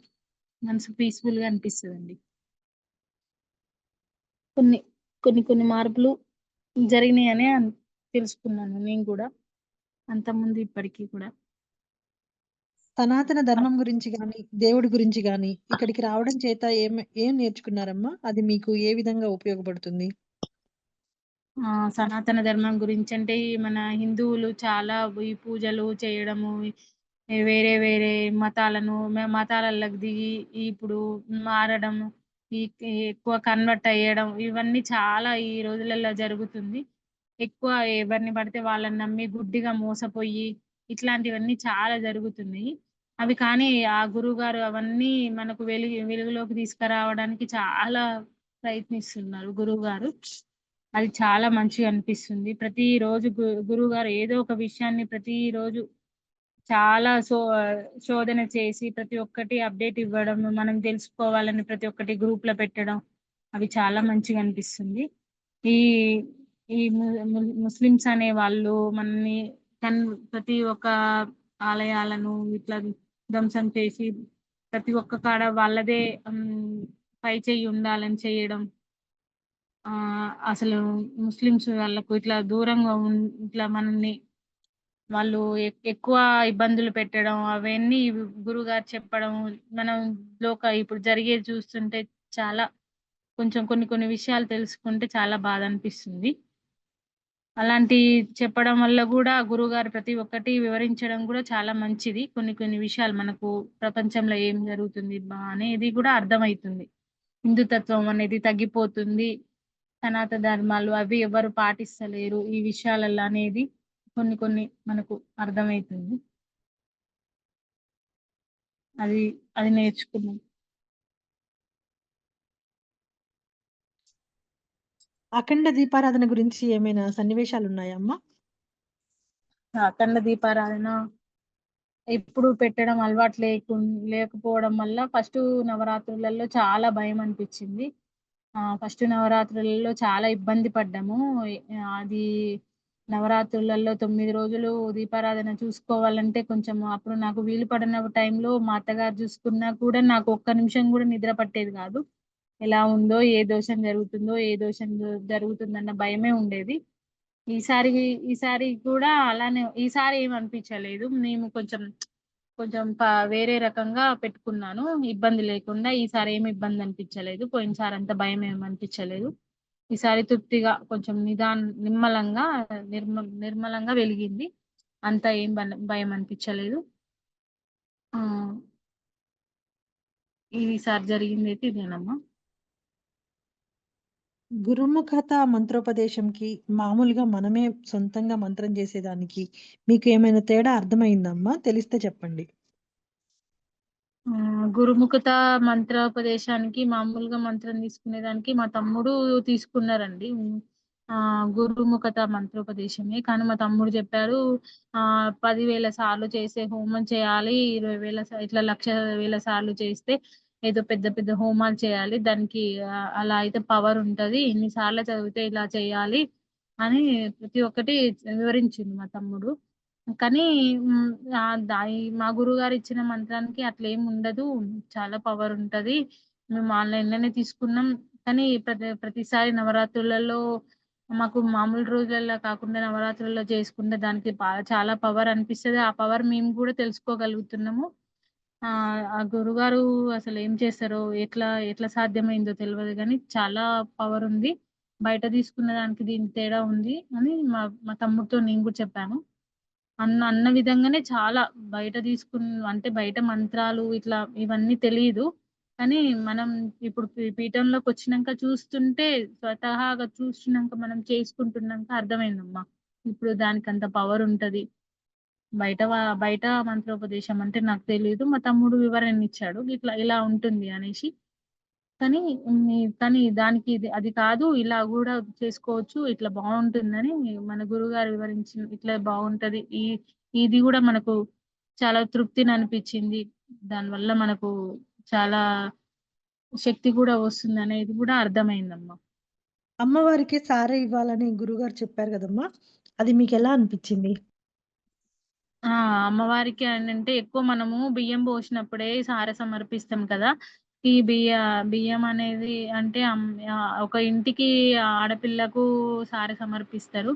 మనసు పీస్ఫుల్ గా అనిపిస్తుంది. కొన్ని కొన్ని మార్పులు జరిగినాయనే తెలుసుకున్నాను నేను కూడా, అంతకుముందు ఇప్పటికీ కూడా. సనాతన ధర్మం గురించి గాని, దేవుడి గురించి గాని ఇక్కడికి రావడం చేత ఏం నేర్చుకున్నారమ్మా? అది మీకు ఏ విధంగా ఉపయోగపడుతుంది? సనాతన ధర్మం గురించి అంటే మన హిందువులు చాలా ఈ పూజలు చేయడము, వేరే వేరే మతాలలోకి దిగి ఇప్పుడు మారడం, ఈ ఎక్కువ కన్వర్ట్ అయ్యడం, ఇవన్నీ చాలా ఈ రోజులలో జరుగుతుంది. ఎక్కువ ఎవరిని పడితే వాళ్ళని నమ్మి గుడ్డిగా మోసపోయి ఇట్లాంటివన్నీ చాలా జరుగుతున్నాయి. అవి కానీ ఆ గురువుగారు అవన్నీ మనకు వెలుగులోకి తీసుకురావడానికి చాలా ప్రయత్నిస్తున్నారు గురువుగారు. అది చాలా మంచిగా అనిపిస్తుంది. ప్రతిరోజు గురువుగారు ఏదో ఒక విషయాన్ని ప్రతిరోజు చాలా శోధన చేసి ప్రతి ఒక్కటి అప్డేట్ ఇవ్వడం, మనం తెలుసుకోవాలని ప్రతి ఒక్కటి గ్రూప్ లో పెట్టడం, అవి చాలా మంచిగా అనిపిస్తుంది. ఈ ఈ ముస్లిమ్స్ అనే వాళ్ళు మనని ప్రతి ఒక్క ఆలయాలను ఇట్లా ధ్వంసం చేసి ప్రతి ఒక్క కాడ వాళ్ళదే పై చెయ్యి ఉండాలని చేయడం, అసలు ముస్లిమ్స్ వాళ్ళకు ఇట్లా దూరంగా ఇట్లా మనల్ని వాళ్ళు ఎక్కువ ఇబ్బందులు పెట్టడం, అవన్నీ గురుగారు చెప్పడం మనం ఇప్పుడు జరిగేది చూస్తుంటే చాలా కొంచెం కొన్ని విషయాలు తెలుసుకుంటే చాలా బాధ అనిపిస్తుంది. అలాంటి చెప్పడం వల్ల గూడా గురువుగారు ప్రతి ఒక్కటి వివరించడం గూడా చాలా మంచిది. కొన్ని విషయాలు మనకు ప్రపంచంలో ఏం జరుగుతుంది అనేది గూడా అర్థమైతుంది. హిందుతత్వం అనేది తగ్గిపోతుంది. సనాతన ధర్మాలు అవి ఎవరు పాటిస్తలేరు. ఈ విషయాలల్ల అనేది కొన్ని మనకు అర్థమైతుంది. అది అది నేర్చుకున్నాం. అఖండ దీపారాధన గురించి ఏమైనా సన్నివేశాలున్నాయా అమ్మ? అఖండ దీపారాధన ఎప్పుడు పెట్టడం అలవాటు లేకపోవడం వల్ల ఫస్టు నవరాత్రులలో చాలా భయమనిపిచ్చింది. ఫస్ట్ నవరాత్రులలో చాలా ఇబ్బంది పడ్డాము. అది నవరాత్రులలో 9 రోజులు దీపారాధన చూసుకోవాలంటే కొంచెం అప్పుడు నాకు వీలు పడని టైంలో మా అత్తగారు చూసుకున్నా కూడా నాకు ఒక్క నిమిషం గూడా నిద్ర పట్టేది గాదు. ఎలా ఉందో, ఏ దోషం జరుగుతుందో, ఏ దోషం జరుగుతుందన్న భయమే ఉండేది. ఈసారి ఈసారి కూడా అలానే ఈసారి ఏమి అనిపించలేదు. మేము కొంచెం కొంచెం వేరే రకంగా పెట్టుకున్నాను. ఇబ్బంది లేకుండా ఈసారి ఏమి ఇబ్బంది అనిపించలేదు. పోయినసారి అంత భయం ఏమి అనిపించలేదు. ఈసారి తృప్తిగా కొంచెం నిమ్మలంగా నిర్మలంగా వెలిగింది. అంత ఏం భయం అనిపించలేదు. ఆ ఈసారి జరిగిందైతే ఇదేనమ్మా. గురుముఖత మంత్రోపదేశంకి, మామూలుగా మనమే సొంతంగా మంత్రం చేసేదానికి మీకు ఏమైనా తేడా అర్థమైందమ్మా? తెలిస్తే చెప్పండి. గురుముఖత మంత్రోపదేశానికి, మామూలుగా మంత్రం తీసుకునేదానికి మా తమ్ముడు తీసుకున్నారండి. గురుముఖత మంత్రోపదేశమే. కానీ మా తమ్ముడు చెప్పారు 10,000 సార్లు చేసే హోమం చేయాలి. 20,000 ఇట్లా 1,00,000 సార్లు చేస్తే ఏదో పెద్ద పెద్ద హోమాలు చేయాలి. దానికి అలా అయితే పవర్ ఉంటది. ఇన్ని సార్లు చదివితే ఇలా చేయాలి అని ప్రతి ఒక్కటి వివరించిండు మా తమ్ముడు. కానీ హ్మ్. మా గురువుగారు ఇచ్చిన మంత్రానికి అట్లేమి ఉండదు. చాలా పవర్ ఉంటది. మేము ఆన్‌లైన్‌లోనే తీసుకున్నాం. కానీ ప్రతిసారి నవరాత్రులలో మాకు మామూలు రోజులల్లో కాకుండా నవరాత్రుల్లో చేసుకుంటే దానికి చాలా పవర్ అనిపిస్తది. ఆ పవర్ మేము కూడా తెలుసుకోగలుగుతున్నాము. ఆ గురువుగారు అసలేం చేస్తారో, ఎట్లా సాధ్యమైందో తెలవదు గానీ చాలా పవర్ ఉంది. బయట తీసుకున్న దానికి దీనికి తేడా ఉంది అని మా తమ్ముడితో నేను కూడా చెప్పాను. అన్న విధంగానే చాలా బయట అంటే బయట మంత్రాలు ఇట్లా ఇవన్నీ తెలీదు. కానీ మనం ఇప్పుడు పీఠంలోకొచ్చినంక చూస్తుంటే స్వతహాగా చూస్తున్నంక మనం చేసుకుంటున్నాంక అర్థమైందమ్మా. ఇప్పుడు దానికంత పవర్ ఉంటది. బయట మంత్రోపదేశం అంటే నాకు తెలీదు. మా తమ్ముడు వివరణ ఇచ్చాడు. ఇలా ఉంటుంది అనేసి. కానీ కానీ దానికి అది కాదు. ఇలా గూడా చేసుకోవచ్చు. ఇట్లా బావుంటుందని మన గురువుగారు ఇట్లా బావుంటది. ఇది గూడా మనకు చాలా తృప్తిననిపిచ్చింది. దానివల్ల మనకు చాలా శక్తి గూడా వస్తుందనేది గూడా అర్థమైందమ్మా. అమ్మవారికి సారె ఇవ్వాలని గురువుగారు చెప్పారు గదమ్మా! అది మీకెలా అనిపిచ్చింది? ఆ! అమ్మవారికి అనంటే ఎక్కువ మనము బియ్యం పోసినప్పుడే సారె సమర్పిస్తాం కదా! ఈ బియ్యం అనేది అంటే ఒక ఇంటికి ఆడపిల్లకు సారె సమర్పిస్తారు.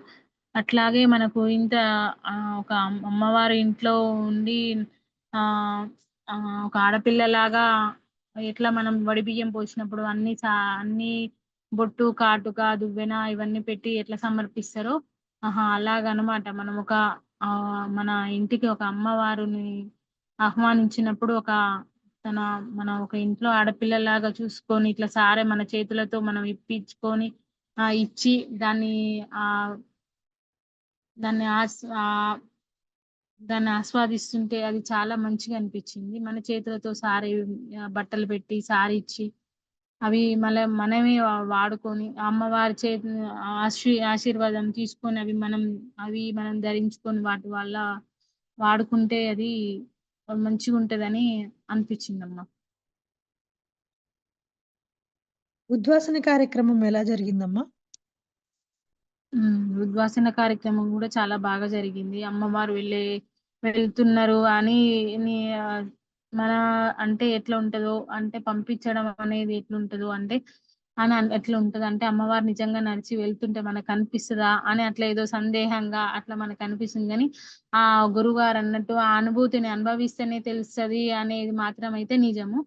అట్లాగే మనకు ఒక అమ్మవారి ఇంట్లో ఉండి ఆహ్, ఒక ఆడపిల్లలాగా ఎట్లా మనం వడి బియ్యం పోసినప్పుడు అన్ని బొట్టు, కాటుక, దువ్వెన ఇవన్నీ పెట్టి ఎట్లా సమర్పిస్తారో అలాగనమాట. మనం మన ఇంటికి ఒక అమ్మవారిని ఆహ్వానించినప్పుడు తన మనం ఒక ఇంట్లో ఆడపిల్లలాగా చూసుకొని ఇట్లా సారె మన చేతులతో మనం ఇప్పించుకొని ఇచ్చి దాన్ని ఆహ్, దాన్ని ఆస్ ఆహ్, దాన్ని ఆస్వాదిస్తుంటే అది చాలా మంచిగా అనిపించింది. మన చేతులతో బట్టలు పెట్టి సారీ ఇచ్చి అవి మనమే వాడుకొని అమ్మవారి చేతి ఆశీర్వాదం తీసుకొని అవి మనం ధరించుకొని వాటి వల్ల వాడుకుంటే అది మంచిగుంటదని అనిపించిందమ్మా. ఉద్వాసన కార్యక్రమం ఎలా జరిగిందమ్మా? ఉద్వాసన కార్యక్రమం గూడా చాలా బాగా జరిగింది. అమ్మవారు వెళ్తున్నారు అని ని ఆహ్, మన అంటే ఎట్లా ఉంటదో అంటే పంపించడం అనేది ఎట్లుంటదో అంటే ఎట్లా ఉంటదంటే అమ్మవారు నిజంగా నడిచి వెళ్తుంటే మనకనిపిస్తదా అని అట్లా ఏదో సందేహంగా అట్లా మనకనిపిస్తుంది గానీ, ఆ గురువుగారన్నట్టు ఆ అనుభూతిని అనుభవిస్తేనే తెలుస్తది అనేది మాత్రం అయితే నిజము.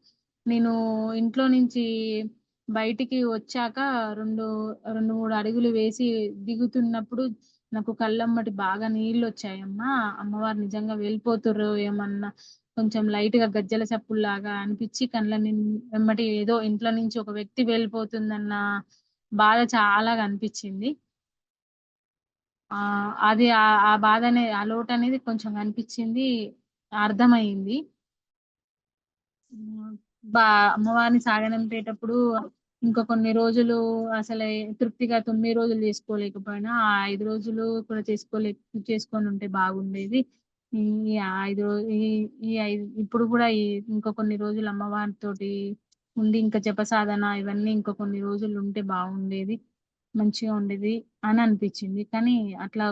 నేను ఇంట్లో నుంచి బయటికి వచ్చాక 2, 3 అడుగులు వేసి దిగుతున్నప్పుడు నాకు కళ్ళమ్మట బాగా నీళ్ళొచ్చాయమ్మా. అమ్మవారు నిజంగా వెళ్ళిపోతుర్రో ఏమన్నా కొంచెం లైట్‌గా గజ్జెల చప్పుడులాగా అనిపిచ్చి ఎమ్మటి ఏదో ఇంట్లో నుంచి ఒక వ్యక్తి వెళ్ళిపోతుందన్న బాధ చాలా కనిపిచ్చింది. అది ఆ బాధనే ఆ లోటనేది కొంచెం కనిపిచ్చింది. అర్థమయింది. హ్మ్. బా అమ్మవారిని సాగనంపేటప్పుడు ఇంకా కొన్ని రోజులు అసలే తృప్తిగా 9 రోజులు చేసుకోలేకపోయినా, ఆ 5 రోజులు కూడా చేసుకొనుంటే బాగుండేది. ఈ 5 రో ఈ ఈ 5 ఇప్పుడు కూడా ఇంకా కొన్ని రోజులు అమ్మవారితోటి ఉండి ఇంకా జపసాధన ఇవన్నీ ఇంకా కొన్ని రోజులుంటే బాగుండేది. మంచిగా ఉండేది అని అనిపిచ్చింది. కానీ అట్లా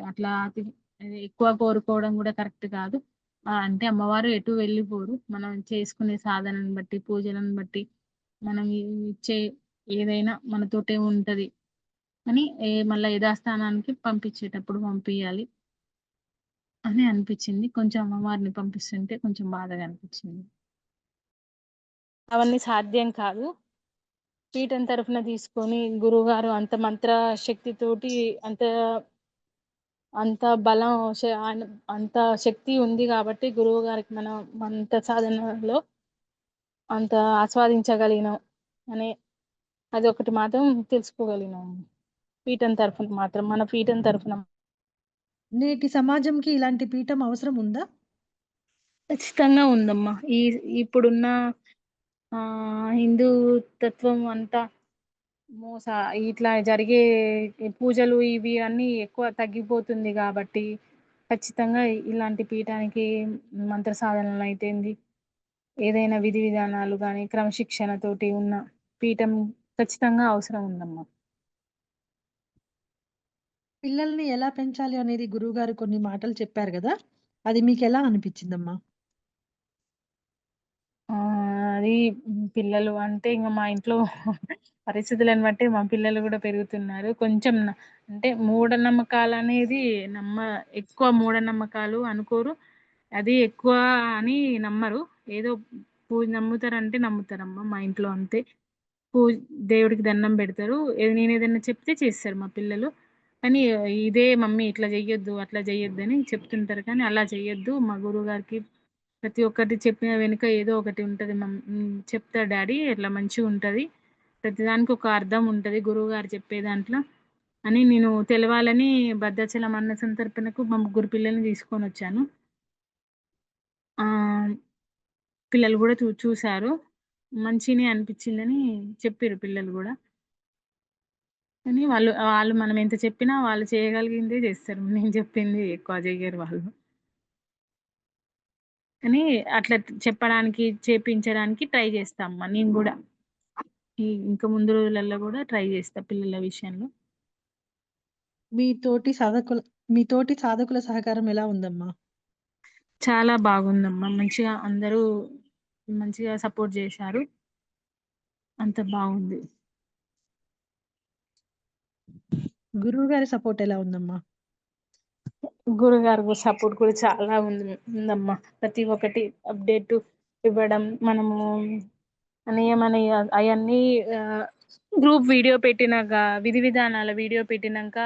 అట్లా ఎక్కువ కోరుకోవడం కూడా కరెక్ట్ కాదు. అంటే అమ్మవారు ఎటు వెళ్ళిపోరు. మనం చేసుకునే సాధనను బట్టి, పూజలను బట్టి, మనం ఇచ్చే ఏదైనా మనతోటే ఉంటది అని మళ్ళా యథాస్థానానికి పంపించేటప్పుడు పంపియాలి అని అనిపిచ్చింది. కొంచెం అమ్మవారిని పంపిస్తుంటే కొంచెం బాధగా అనిపిచ్చింది. అవన్నీ సాధ్యం కాదు. పీఠం తరపున తీసుకొని గురువుగారు అంత మంత్ర శక్తితోటి అంత అంత బలం అంత శక్తి ఉంది గాబట్టి గురువుగారికి మనం మంత్ర సాధనలో అంత ఆస్వాదించగలిగినాం అనే అదొకటి మాత్రం తెలుసుకోగలిగినాం. పీఠం తరఫున మాత్రం మన పీఠం తరఫున నేటి సమాజంకి ఇలాంటి పీఠం అవసరం ఉందా? ఖచ్చితంగా ఉందమ్మా. ఇప్పుడున్న హిందూ తత్వం అంతా మోస ఇట్లా జరిగే ఈ పూజలు ఇవి అన్నీ ఎక్కువ తగ్గిపోతుంది గాబట్టి, ఖచ్చితంగా ఇలాంటి పీఠానికి మంత్ర సాధనలయితేంది, ఏదైనా విధి విధానాలు గాని, క్రమశిక్షణతోటి ఉన్న పీఠం ఖచ్చితంగా అవసరం ఉందమ్మా. పిల్లల్ని ఎలా పెంచాలి అనేది గురువుగారు కొన్ని మాటలు చెప్పారు గదా! అది మీకెలా అనిపిచ్చిందమ్మా? అది పిల్లలు అంటే ఇంగ మా ఇంట్లో పరిస్థితులను బట్టి మా పిల్లలు గూడా పెరుగుతున్నారు. కొంచెం అంటే మూఢనమ్మకాలనేది ఎక్కువ మూఢనమ్మకాలు అనుకోరు. అది ఎక్కువ అని నమ్మరు. ఏదో నమ్ముతారంటే నమ్ముతారమ్మా మా ఇంట్లో అంతే. పూ దేవుడికి దండం బెడతారు. నేనేదన్నా చెప్తే చేస్తారు మా పిల్లలు. కానీ ఇదే మమ్మీ ఇట్లా జెయ్యొద్దు, అట్లా జెయ్యొద్దని చెప్తుంటారు కానీ అలా చెయ్యొద్దు. మా గురువుగారికి ప్రతి ఒక్కటి చెప్పిన వెనుక ఏదో ఒకటి ఉంటది. చెప్తారు డాడీ ఇట్లా మంచిగుంటది. ప్రతిదానికి ఒక అర్థం ఉంటది గురువుగారు చెప్పే దాంట్లో అని నేను తెలవాలని భద్రాచలం అన్న సంతర్పణకు మా ముగ్గురు పిల్లల్ని తీసుకొనొచ్చాను. ఆహ్, పిల్లలు గూడా చూసారు. మంచిగనే అనిపిచ్చిందని చెప్పిర్రు పిల్లలు గూడా. కానీ వాళ్ళు వాళ్ళు మనం ఎంత చెప్పినా వాళ్ళు చేయగలిగిందే జేస్తారు. నేను చెప్పింది ఎక్కువ జెయ్యరు వాళ్ళు. కానీ అట్లా చెప్పడానికి, చేపించడానికి ట్రై చేస్తా అమ్మ నేను గూడా. ఇంక ముందు రోజులల్లో గూడా ట్రై చేస్తా పిల్లల విషయంలో. మీ తోటి సాధకుల మీ తోటి సాధకుల సహకారం ఎలా ఉందమ్మా? చాలా బాగుందమ్మా. మంచిగా అందరూ మంచిగా సపోర్ట్ జేశారు. అంత బావుంది. గురువుగారి సపోర్ట్ ఎలా ఉందమ్మా? గురుగారు సపోర్ట్ కూడా చాలా ఉందమ్మా. ప్రతి ఒక్కటి అప్డేట్ ఇవ్వడం, మనము అయన్నీ గ్రూప్ వీడియో పెట్టినాక విధి విధానాల వీడియో పెట్టినంక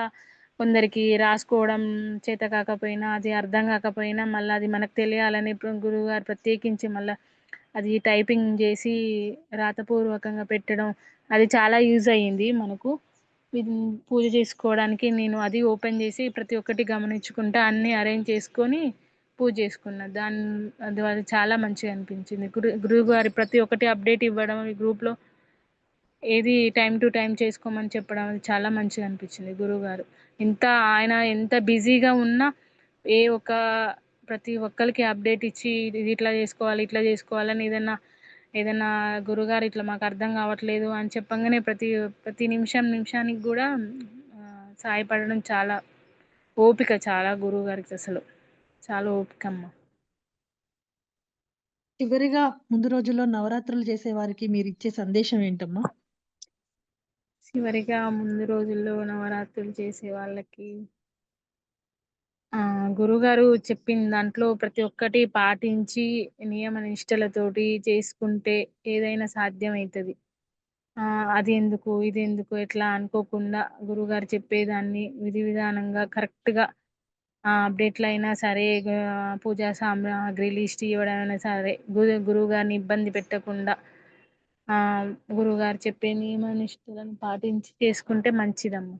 కొందరికి రాసుకోవడం చేత కాకపోయినా, అది అర్థం కాకపోయినా మళ్ళా అది మనకు తెలియాలని గురువుగారు ప్రత్యేకించి మళ్ళా అది టైపింగ్ జేసి రాతపూర్వకంగా పెట్టడం అది చాలా యూజ్ అయ్యింది మనకు. ఇది పూజ చేసుకోవడానికి నేను అది ఓపెన్ చేసి ప్రతి ఒక్కటి గమనించుకుంటా అన్నీ అరేంజ్ చేసుకొని పూజ చేసుకున్నా. అది చాలా మంచిగా అనిపించింది. గురువుగారి ప్రతి ఒక్కటి అప్డేట్ ఇవ్వడం ఈ గ్రూప్‌లో ఏది టైమ్ టు టైమ్ చేసుకోమని చెప్పడం అది చాలా మంచిగా అనిపించింది గురువుగారు. ఆయన ఎంత బిజీగా ఉన్నా ఏ ఒక్క ప్రతి ఒక్కళ్ళకి అప్డేట్ ఇచ్చి ఇది ఇట్లా చేసుకోవాలి, ఇట్లా చేసుకోవాలని ఏదన్నా గురువుగారు ఇట్లా మాకు అర్థం కావట్లేదు అని చెప్పంగానే ప్రతి నిమిషానికి గూడా సహాయపడడం చాలా ఓపిక చాలా గురువుగారికి అసలు. చాలా ఓపికమ్మ. చివరిగా ముందు రోజుల్లో నవరాత్రులు చేసేవారికి మీరిచ్చే సందేశం ఏంటమ్మా? చివరిగా ముందు రోజుల్లో నవరాత్రులు చేసే వాళ్ళకి గురువుగారు చెప్పిన దాంట్లో ప్రతి ఒక్కటి పాటించి నియమ నిష్టలతోటి చేసుకుంటే ఏదైనా సాధ్యమైతది. అది ఎందుకు, ఇది ఎందుకు ఇట్లా అనుకోకుండా గురువుగారు చెప్పేదాన్ని విధి విధానంగా కరెక్ట్‌గా అప్డేట్‌లయినా సరే పూజా సామాగ్రి లిస్ట్ ఇవ్వడమైనా సరే గురువుగారిని ఇబ్బంది పెట్టకుండా గురువుగారు చెప్పే నియమ నిష్టలను పాటించి చేసుకుంటే మంచిదమ్మా.